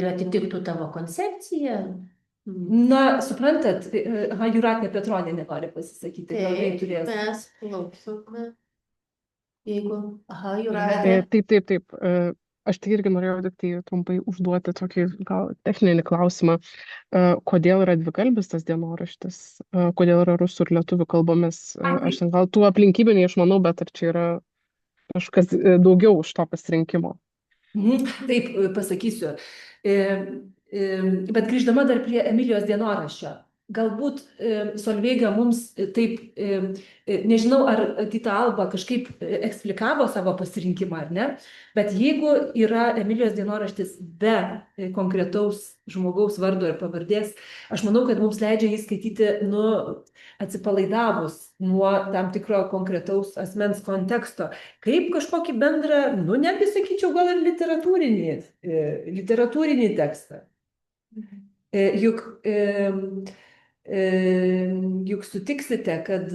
Ir atitiktų tavo koncepciją. Na, suprantat, Jūratė Petronienė nori pasisakyti. Taip, mes klausome. Jeigu, Jūratė. Taip. Aš tai irgi norėjau tik tai trumpai užduoti tokį gal techninį klausimą. Kodėl yra dvikalbis tas dienoraštis? Kodėl yra rusų ir lietuvių kalbomis? Aš gal tų aplinkybių neišmanau, bet ar čia yra kažkas daugiau už to pasirinkimo? Taip, pasakysiu. Bet grįždama dar prie Emilijos dienoraščio, galbūt Solveiga mums taip, nežinau, ar Tyta Alba kažkaip eksplikavo savo pasirinkimą, ar ne, bet jeigu yra Emilijos dienoraštis be konkretaus žmogaus vardo ir pavardės, aš manau, kad mums leidžia jį skaityti, nu, atsipalaidavus nuo tam tikro konkretaus asmens konteksto, kaip kažkokį bendrą, nu, netgi sakyčiau, gal ir literatūrinį tekstą. Juk sutiksite, kad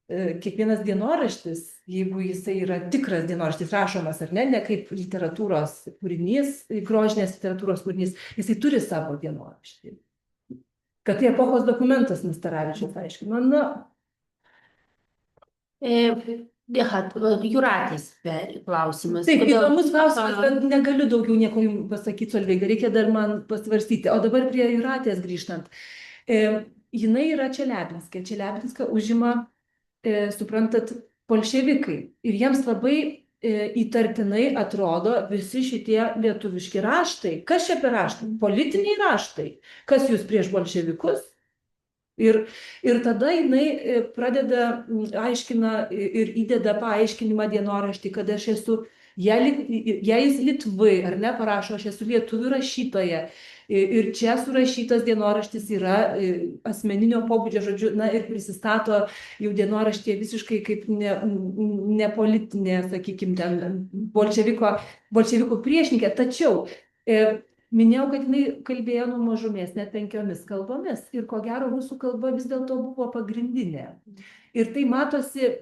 kiekvienas dienoraštis, jeigu jisai yra tikras dienoraštis rašomas ar ne kaip literatūros kūrinys, grožinės literatūros kūrinys, jisai turi savo dienoraštį. Kad tai epochos dokumentas, Nastaravičius aiškino. Na, Jūratės klausimas. taip, Kodėl- įdomus klausimas, bet negaliu daugiau nieko jums pasakyti, Solveiga, reikia dar man pasvarstyti. O dabar prie Jūratės grįžtant. Jinai yra Čeliabinska. Čeliabinska užima, suprantat, bolševikai. Ir jiems labai įtartinai atrodo visi šitie lietuviški raštai. Kas čia per raštai? Politiniai raštai. Kas jūs prieš bolševikus? Ir tada jinai pradeda, aiškina ir įdeda paaiškinimą dienoraštį, kad aš esu, jis Litvai, ar ne, parašo, aš esu lietuvių rašytoja. Ir čia surašytas dienoraštis yra asmeninio pobūdžio, žodžiu, na ir prisistato jau dienoraštyje visiškai kaip ne politinė, sakykime, ten bolševikų priešininkė. Tačiau minėjau, kad jinai kalbėjo nuo mažumės net 5 kalbomis ir ko gero rusų kalba vis dėlto buvo pagrindinė. Ir tai matosi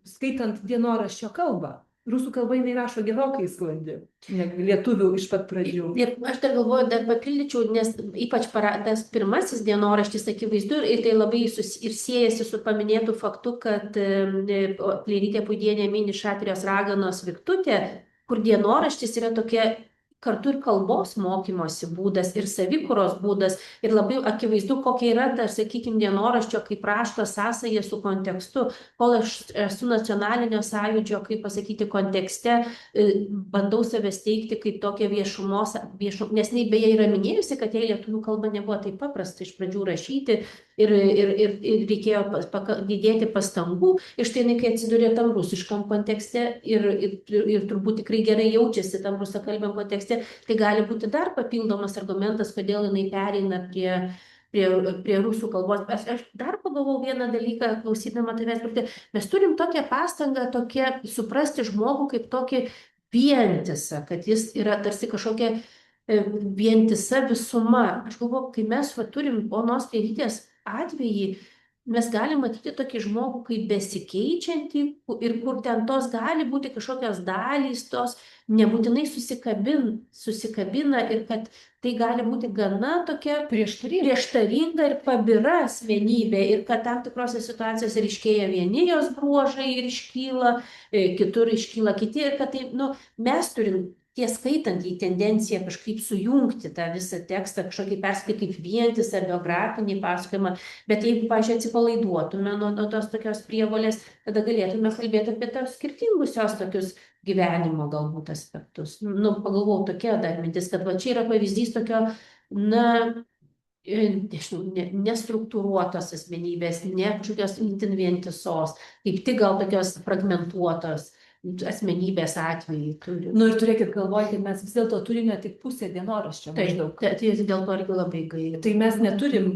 skaitant dienoraščio kalbą. Rusų kalba jinai rašo gerokai sklandi, negu lietuvių iš pat pradžių. Ir aš dar galvoju, dar papildyčiau, nes ypač tas pirmasis dienoraštis akivaizdu ir tai labai ir siejasi su paminėtų faktu, kad Kleirytė Puidienė mini Šatrijos raganos Viktutė, kur dienoraštis yra tokia kartu ir kalbos mokymosi būdas ir savikūros būdas ir labai akivaizdu, kokia yra, dar, sakykime, dienoraščio kaip rašto sąsaja su kontekstu, kol aš esu nacionalinio sąjūdžio, kaip pasakyti, kontekste, bandau save steigti kaip tokia viešumos, nes jinai beje yra minėjusi, kad jai lietuvių kalba nebuvo taip paprasta iš pradžių rašyti ir reikėjo didėti pastangų, ir štai jinai, kai atsidūrė tam rusiškam kontekste ir turbūt tikrai gerai jaučiasi tam rusakalbiam kontekste, tai gali būti dar papildomas argumentas, kodėl jinai pereina prie rusų kalbos. Aš dar pagalvojau vieną dalyką, klausydama tavęs, mes turim tokią pastangą, suprasti žmogų kaip tokį vientisą, kad jis yra tarsi kažkokia vientisa visuma. Aš galvoju, kai mes turim onos Kleirytės atvejį, mes galim matyti tokį žmogų kaip besikeičiantį ir kur ten tos gali būti kažkokios dalys, tos nebūtinai susikabina ir kad tai gali būti gana tokia prieštaringa ir pabira asmenybė ir kad tam tikrose situacijose ryškėja vieni jos bruožai ir iškyla, kitur iškyla kiti ir kad tai, mes turim skaitant į tendenciją kažkaip sujungti tą visą tekstą, kažkokį perskaityti kaip vientisą biografinį pasakojimą, bet jeigu, pavyzdžiui, atsipalaiduotume nuo tos tokios prievolės, tada galėtume kalbėti apie tos skirtingus jos tokius gyvenimo galbūt aspektus. Pagalvojau tokia dar mintis, kad čia yra pavyzdys tokio, nestruktūruotos asmenybės, ne kažkokios itin vientisos, kaip tik gal tokios fragmentuotos asmenybės atvejai turi. Ir turėkit galvoj, kad mes vis dėlto turime tik pusę dienoraščio maždaug. Tai dėl to irgi labai gaila. Tai mes neturim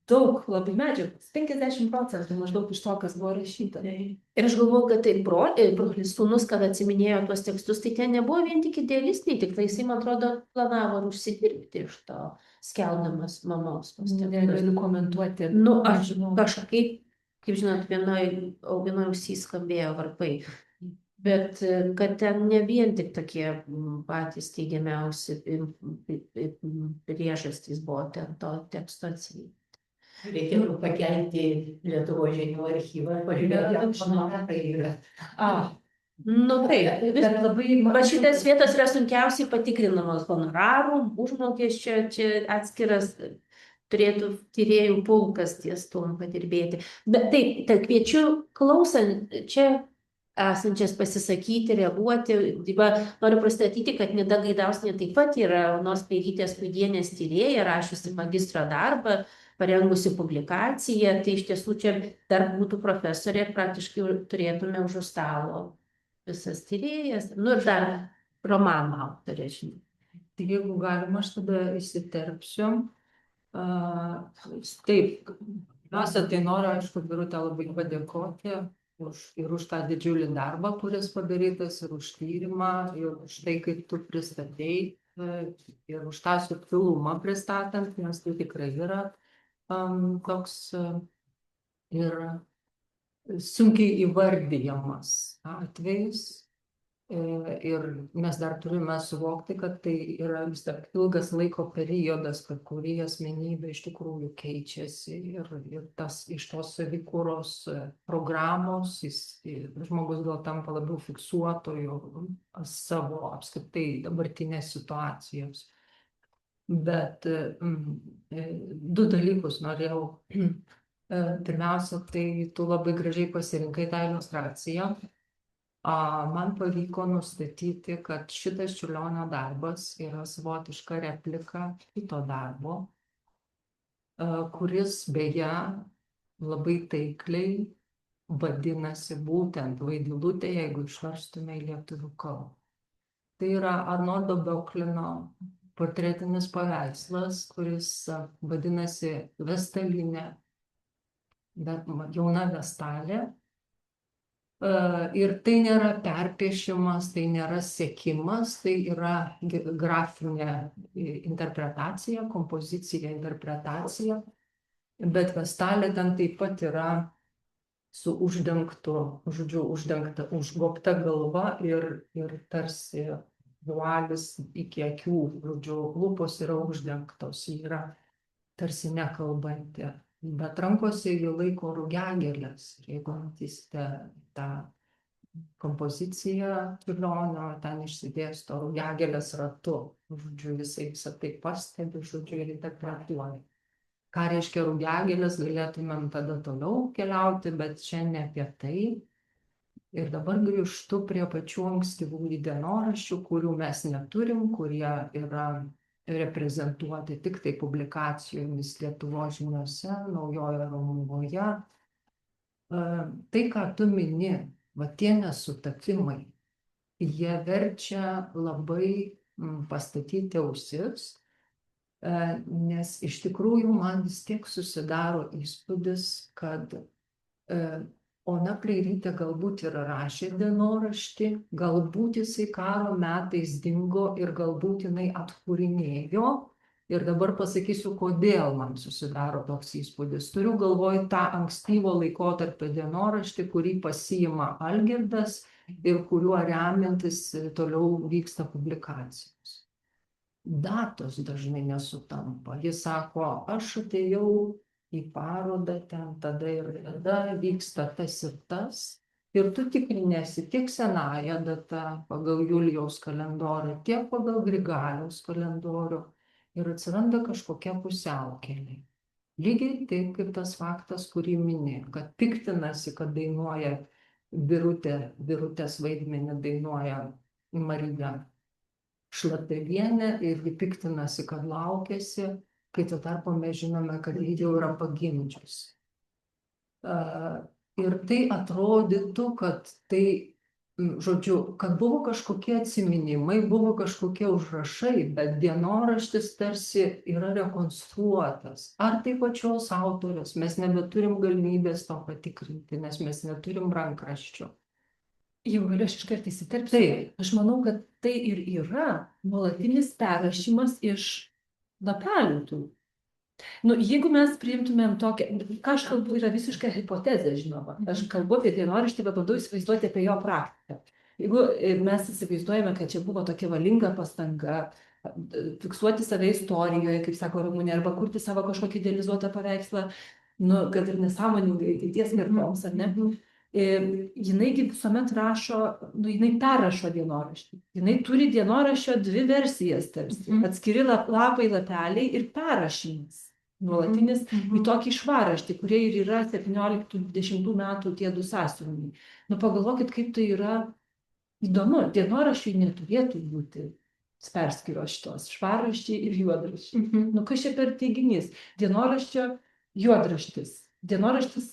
daug labai medžiagos, 50% maždaug iš to, kas buvo rašyta. Ir aš galvoju, kad tai brolis sūnus, kad atsiminėjo tuos tekstus, tai ten nebuvo vien tik idealistiniai, tik tai jisai, man atrodo, planavo užsidirbti iš to, skeldamas mamos tuos tekstus. Negaliu komentuoti. Aš kažkaip, kaip žinot, vienoje ausys skambėjo varpai. Bet kad ten ne vien tik tokie patys teigiamiausi priežastys buvo ten to teksto atsiminti. Reikėtų pakelti Lietuvos žinių archyvą, pažiūrėti, tai yra. Taip, bet šitas vietas yra sunkiausiai patikrinamas honorarų, užmokesčio, čia atskiras turėtų tyrėjų pulkas ties tuom padirbėti. Bet taip, kviečiu klausant čia esančias pasisakyti, reaguoti. Noriu pristatyti, kad Nida Gaidauskienė taip pat yra onos Kleirytės Puidienės tyrėja, rašiusi magistro darbą, parengusi publikaciją. Tai iš tiesų čia dar būtų profesorė, praktiškai turėtume už stalo visas tyrėjas. Ir dar romano autorė, žinai. Tai jeigu galima, aš tada įsiterpsiu. Taip, pirmiausia, tai noriu, aišku, Birute labai padėkoti ir už tą didžiulį darbą, kuris padarytas, ir už tyrimą, ir už tai, kaip tu pristatei, ir už tą subtilumą pristatant, nes tai tikrai yra toks ir sunkiai įvardyjamas atvejis. Ir mes dar turime suvokti, kad tai yra vis tiek ilgas laiko periodas, per kurį asmenybė iš tikrųjų keičiasi ir tas iš tos savikūros programos žmogus gal tampa labiau fiksuotoju savo apskritai dabartinės situacijos. Bet du dalykus norėjau. Pirmiausia, tai tu labai gražiai pasirinkai tą iliustraciją. Man pavyko nustatyti, kad šitas Čiurlionio darbas yra savotiška replika kito darbo, kuris beje labai taikliai vadinasi būtent Vaidilutė, jeigu išverstume į lietuvių kalbą. Tai yra Arnoldo Böcklino portretinis paveikslas, kuris vadinasi Vestalinė, jauna Vestalė. Ir tai nėra perpiešimas, tai nėra sekimas, tai yra grafinė interpretacija, kompozicija, interpretacija. Bet Vestalė ten taip pat yra su užgobta galva ir tarsi vualis iki akių, lūpos yra uždengtos, ji yra tarsi nekalbanti. Bet rankose jį laiko rugiagėles. Jeigu matysite tą kompoziciją Čiurlionio, ten išsidėsto rugiagėlės ratu. Jisai visą tai pastebi, ir interpretuoja. Ką reiškia rugiagėlės, galėtumėm tada toliau keliauti, bet šiandien apie tai. Ir dabar grįžtu prie pačių ankstyvųjų dienoraščių, kurių mes neturim, kurie yra reprezentuoti tik tai publikacijomis Lietuvos žiniose, Naujojoje Romuvoje. Tai, ką tu mini, va tie nesutapimai, jie verčia labai pastatyti ausis, nes iš tikrųjų man vis tiek susidaro įspūdis, kad Ona Pleirytė galbūt ir rašė dienoraštį, galbūt jisai karo metais dingo ir galbūt jinai atkūrinėjo. Ir dabar pasakysiu, kodėl man susidaro toks įspūdis. Turiu galvoj tą ankstyvo laikotarpio dienoraštį, kurį pasiima Algirdas ir kuriuo remiantis toliau vyksta publikacijos. Datos dažnai nesutampa. Jis sako, aš atėjau į parodą, ten tada ir tada vyksta tas ir tas. Ir tu tikrinėsi tiek senąją datą pagal Julijaus kalendorių, tiek pagal Grigaliaus kalendorių. Ir atsiranda kažkokia pusiaukelė. Lygiai taip kaip tas faktas, kurį mini, kad piktinasi, kad dainuoja Birutės vaidmenį dainuoja Marija Šlapelienė ir ji piktinasi, kad laukiasi, kai tuo tarpu mes žinome, kad ji jau yra pagimdžiusi. Ir tai atrodytų, kad tai, žodžiu, kad buvo kažkokie atsiminimai, buvo kažkokie užrašai, bet dienoraštis tarsi yra rekonstruotas. Ar tai pačios autorės, mes nebeturim galimybės to patikrinti, nes mes neturim rankraščių. Jau galiu aš iškart įsiterpti. Aš manau, kad tai ir yra nuolatinis perrašymas iš lapelių tų. Jeigu mes priimtumėm tokią, ką aš kalbu, yra visiška hipotezė, žinoma. Aš kalbu apie dienoraštį, bet bandau įsivaizduoti apie jo praktiką. Jeigu mes įsivaizduojame, kad čia buvo tokia valinga pastanga, fiksuoti save istorijoje, kaip sako Ramunė, arba kurti savo kažkokį idealizuotą paveikslą, kad ir nesąmoningai ateities kartoms, ar ne? Jinai visuomet rašo, jinai perrašo dienoraštį. Jinai turi dienoraščio dvi versijas tarsi. Atskiri lapai, lapeliai ir perrašymas. Nuolatinis į tokį švaraštį, kurie ir yra 17-20 metų tie du sąsiuviniai. Pagalvokit, kaip tai yra įdomu. Dienoraščiui neturėtų būti perskyros šitos, švaraščiai ir juodraščiai. Kas čia per teiginys? Dienoraščio juodraštis. Dienoraštis,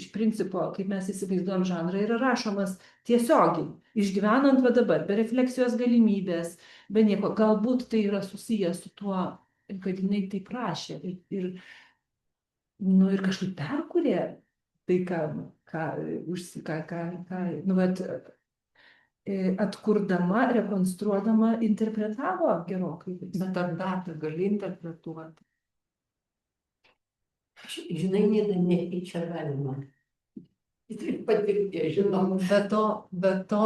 iš principo, kaip mes įsivaizduojam žanrą, yra rašomas tiesiogiai, išgyvenant va dabar, be refleksijos galimybės, be nieko. Galbūt tai yra susijęs su tuo, kad jinai taip rašė ir kažkaip perkūrė tai, atkurdama, rekonstruodama, interpretavo gerokai. Bet ar datą gali interpretuoti? Žinai, nekeičia galima. Patirties, žinoma. Be to,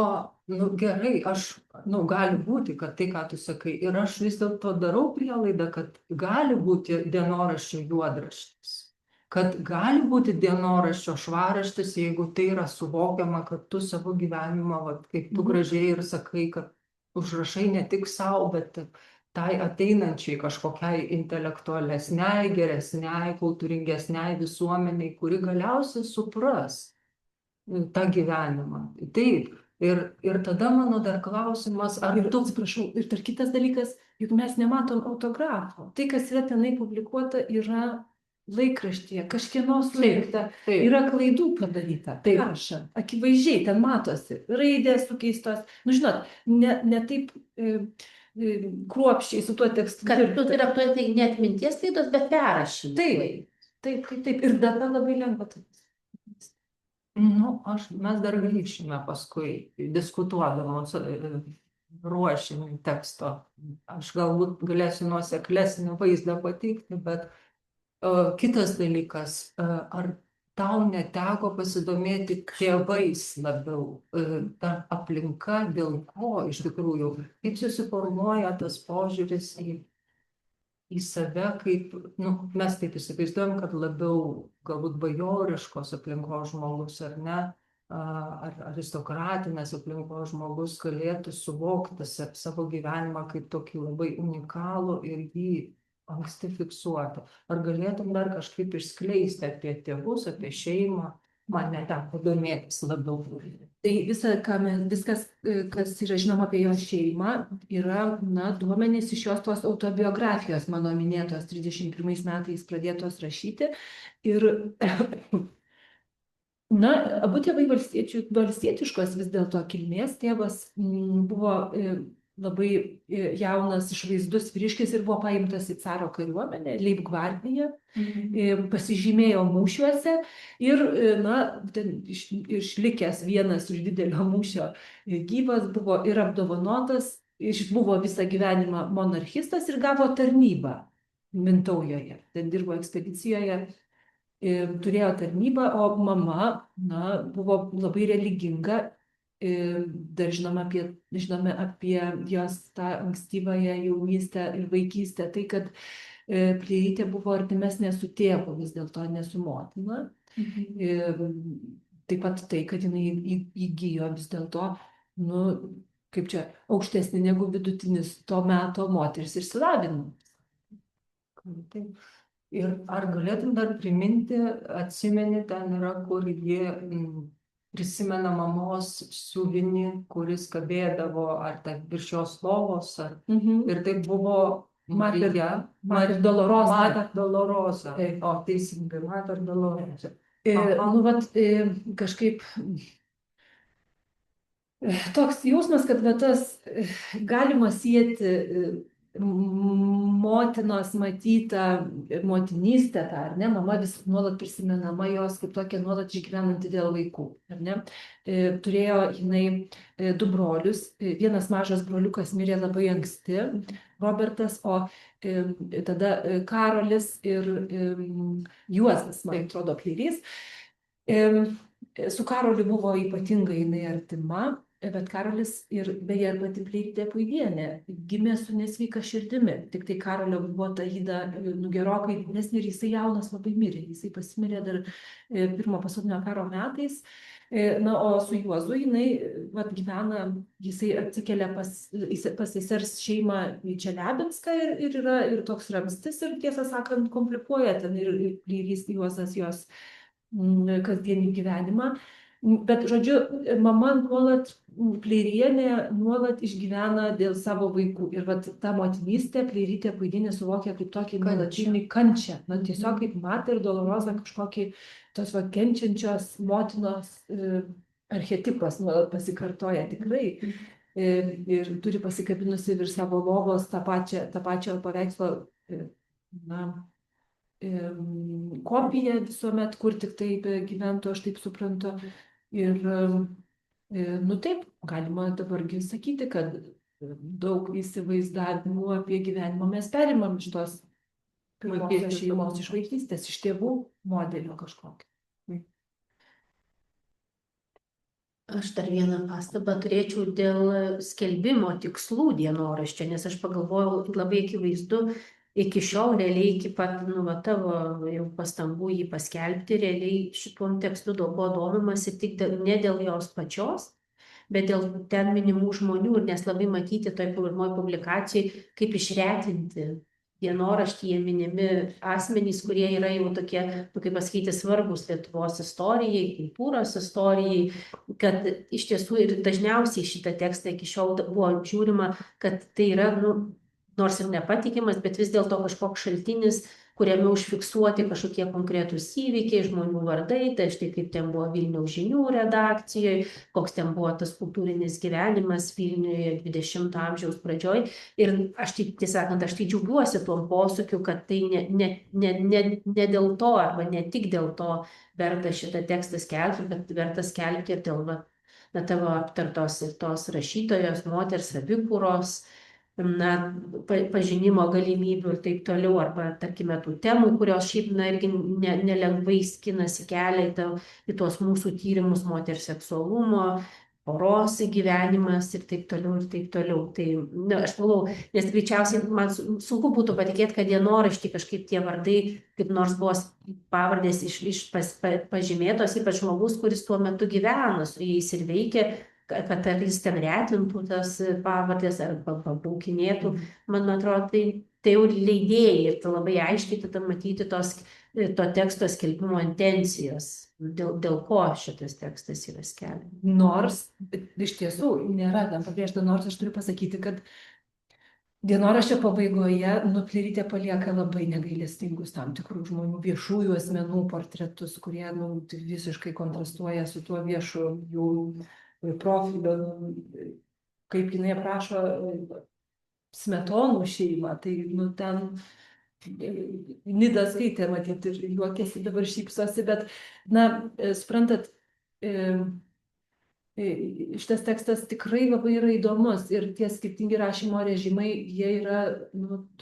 nu gerai, gali būti, kad tai, ką tu sakai, ir aš vis dėlto darau prielaidą, kad gali būti dienoraščio juodraštis. Kad gali būti dienoraščio švarraštis, jeigu tai yra suvokiama, kad tu savo gyvenimą, vat, kaip tu gražiai ir sakai, kad užrašai ne tik savo, bet tai ateinančiai kažkokiai intelektualesniai, geresniai, kultūringesniai visuomeniai, kuri galiausiai supras tą gyvenimą. Taip. Ir tada mano dar klausimas, ar Ir tu... atsiprašau, ir dar kitas dalykas, juk mes nematom autografo. Tai, kas yra tenai publikuota, yra laikraštyje, kažkieno surinkta, Taip. yra klaidų padaryta. Taip. Rašant, akivaizdžiai, ten matosi, raidės sukeistos. Nu, žinot, ne taip kruopščiai su tuo tekstu. Kad tu dirbta. traktuoji tai ne atminties klaidos, bet perrašymai. Taip. Ir data labai lengva. Nu, mes dar grįšime paskui, diskutuodamos, ruošinį teksto. Aš galbūt galėsiu nuoseklesnį vaizdą pateikti, bet kitas dalykas, ar tau neteko pasidomėti tėvais labiau, ta aplinka, dėl ko iš tikrųjų, kaip susiformuoja tas požiūris į save, kaip, nu, mes taip įsivaizduojam, kad labiau galbūt bajoriškos aplinkos žmogus ar ne, ar aristokratinės aplinkos žmogus galėtų suvokti savo gyvenimą kaip tokį labai unikalų ir jį anksti fiksuoti. Ar galėtum dar kažkaip išskleisti apie tėvus, apie šeimą? Man neteko domėtis labiau. Tai viskas, kas yra žinoma apie jo šeimą, yra, duomenys iš jos tos autobiografijos, mano minėtos 31 metais pradėtos rašyti. Ir, abu tėvai valstietiškos vis dėlto kilmės. Tėvas buvo labai jaunas, išvaizdus vyriškis ir buvo paimtas į caro kariuomenę, Leibgvardiją, pasižymėjo mūšiuose ir, ten išlikęs vienas iš didelio mūšio gyvas buvo ir apdovanotas, buvo visą gyvenimą monarchistas ir gavo tarnybą Mintaujoje, ten dirbo ekspedicijoje, turėjo tarnybą, o mama, buvo labai religinga. Dar žinome apie jos tą ankstyvąją jaunystę ir vaikystę, tai kad Pleirytė buvo artimesnė su tėvu, vis dėlto ne su motina. Taip pat tai, kad jinai įgijo vis dėlto, kaip čia, aukštesnį negu vidutinis to meto moteris išsilavinimas. Ir ar galėtum dar priminti, atsimeni, ten yra, kur ji prisimena mamos siuvinį, kuris kabėdavo ar virš jos lovos, ir tai buvo Marija Dolorosa. O, teisingai, Marija Dolorosa. Kažkaip toks jausmas, kad tas galima sieti motinos matytą motinystę, ar ne, mama vis nuolat prisimenama jos kaip tokia nuolat išgyvenanti dėl vaikų, ar ne. Turėjo jinai 2 brolius, vienas mažas broliukas mirė labai anksti, Robertas, o tada Karolis ir Juozas, man atrodo, Pleirys. Su Karoliu buvo ypatingai jinai artima. Bet Karolis ir beje pati Pleirytė Puidienė gimė su nesveika širdimi. Tik tai Karolio buvo ta yda gerokai didesnė ir jisai jaunas labai mirė. Jisai pasimirė dar Pirmo pasaulinio karo metais. O su Juozu jinai gyvena, jisai atsikelia pas sesers šeimą į Čeliabinską ir yra ir toks ramstis ir tiesą sakant komplikuoja ten ir Pleirys Juozas jos kasdienį gyvenimą. Bet, žodžiu, mama Pleirienė nuolat išgyvena dėl savo vaikų. Ir ta motinystė Pleirytė Puidienė suvokia kaip tokį nuolatinį kančią. Tiesiog kaip Marta ir Dolorosa kažkokį tos kenčiančios motinos archetipas nuolat pasikartoja tikrai. Ir turi pasikabinusi virš savo lovos tą pačią paveikslo kopiją visuomet, kur tik taip gyventų, aš taip suprantu. Ir, taip, galima dabargi sakyti, kad daug įsivaizdavimų apie gyvenimą mes perimam iš tos pirmosios šeimos, iš vaikystės, iš tėvų modelio kažkokio. Aš dar vieną pastabą turėčiau dėl skelbimo tikslų dienoraščio, nes aš pagalvojau, labai akivaizdu, iki šiol realiai, iki pat tavo jau pastangų jį paskelbti, realiai šituom tekstu buvo domimasi tik ne dėl jos pačios, bet dėl ten minimų žmonių, nes labai matyti toj pirmoj publikacijai, kaip išretinti dienoraštyje minimi asmenys, kurie yra jau tokie, kaip pasakyti, svarbus Lietuvos istorijai, kultūros istorijai, kad iš tiesų ir dažniausiai šitą tekstą iki šiol buvo žiūrima, kad tai yra, nors ir nepatikimas, bet vis dėlto kažkoks šaltinis, kuriame užfiksuoti kažkokie konkretūs įvykiai, žmonių vardai, tai štai kaip ten buvo Vilniaus žinių redakcijoje, koks ten buvo tas kultūrinis gyvenimas Vilniuje 20-ojo amžiaus pradžioj. Ir aš tiesą sakant, aš tai džiaugiuosi tuom posūkiu, kad tai ne dėl to, arba ne tik dėl to verta šitą tekstą skelbti, bet verta skelbti ir dėl tavo aptartos ir tos rašytojos, moters savikūros, pažinimo galimybių ir taip toliau, arba, tarkime, tų temų, kurios šiaip, irgi nelengvai skinasi kelią į tuos mūsų tyrimus moters seksualumo, poros gyvenimas ir taip toliau, ir taip toliau. Tai, aš manau, nes greičiausiai man sunku būtų patikėti, kad dienoraštį kažkaip tie vardai, kaip nors buvo pavardės pažymėtos, ypač žmogus, kuris tuo metu gyvena su jais ir veikia, kad ar jis ten retintų tas pavardės ar pabraukinėtų. Man atrodo, tai jau leidėjai ir tai labai aiškiai tada matyti to teksto skelbimo intencijos, dėl ko šitas tekstas yra skelbiamas. Nors iš tiesų nėra tam pabrėžta, nors aš turiu pasakyti, kad dienoraščio pabaigoje Plilytė palieka labai negailestingus tam tikrų žmonių, viešųjų asmenų portretus, kurie visiškai kontrastuoja su tuo viešu jų profilio, kaip jinai aprašo Smetonų šeimą, tai ten Nida skaitė, matyt, ir juokėsi, dabar šypsosi, bet, suprantat, šitas tekstas tikrai labai yra įdomus ir tie skirtingi rašymo režimai, jie yra,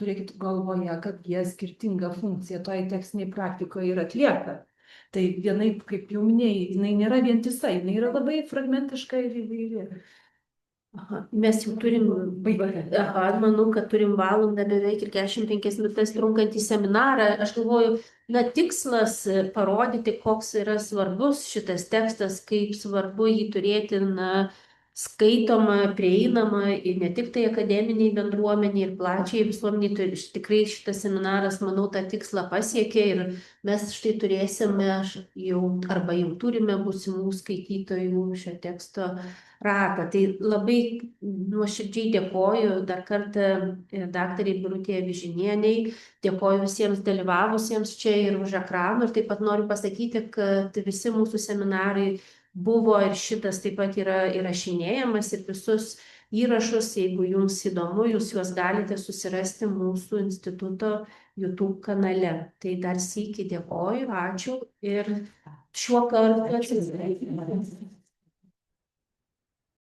turėkit galvoje, kad jie skirtingą funkciją toj tekstiniai praktikoje ir atlieka. Tai vienaip, kaip jau minėjai, jinai nėra vientisa, jinai yra labai fragmentiška ir įvairi. Mes jau turim, manau, kad turim valandą beveik ir 45 minutės trunkantį seminarą. Aš galvoju, tikslas parodyti, koks yra svarbus šitas tekstas, kaip svarbu jį turėti, skaitomą, prieinamą ir ne tik tai akademiniai bendruomeniai ir plačiai visuomeniai. Tikrai šitas seminaras, manau, tą tikslą pasiekė ir mes štai turėsime arba jau turime būsimų skaitytojų šio teksto ratą. Tai labai nuoširdžiai dėkoju dar kartą daktarei Birutei Avižinienei, dėkoju visiems dalyvavusiems čia ir už ekranų ir taip pat noriu pasakyti, kad visi mūsų seminarai buvo ir šitas taip pat yra įrašinėjamas ir visus įrašus, jeigu jums įdomu, jūs juos galite susirasti mūsų instituto YouTube kanale. Tai dar sykį dėkoju, ačiū ir šiuo kartu atsisveikinu.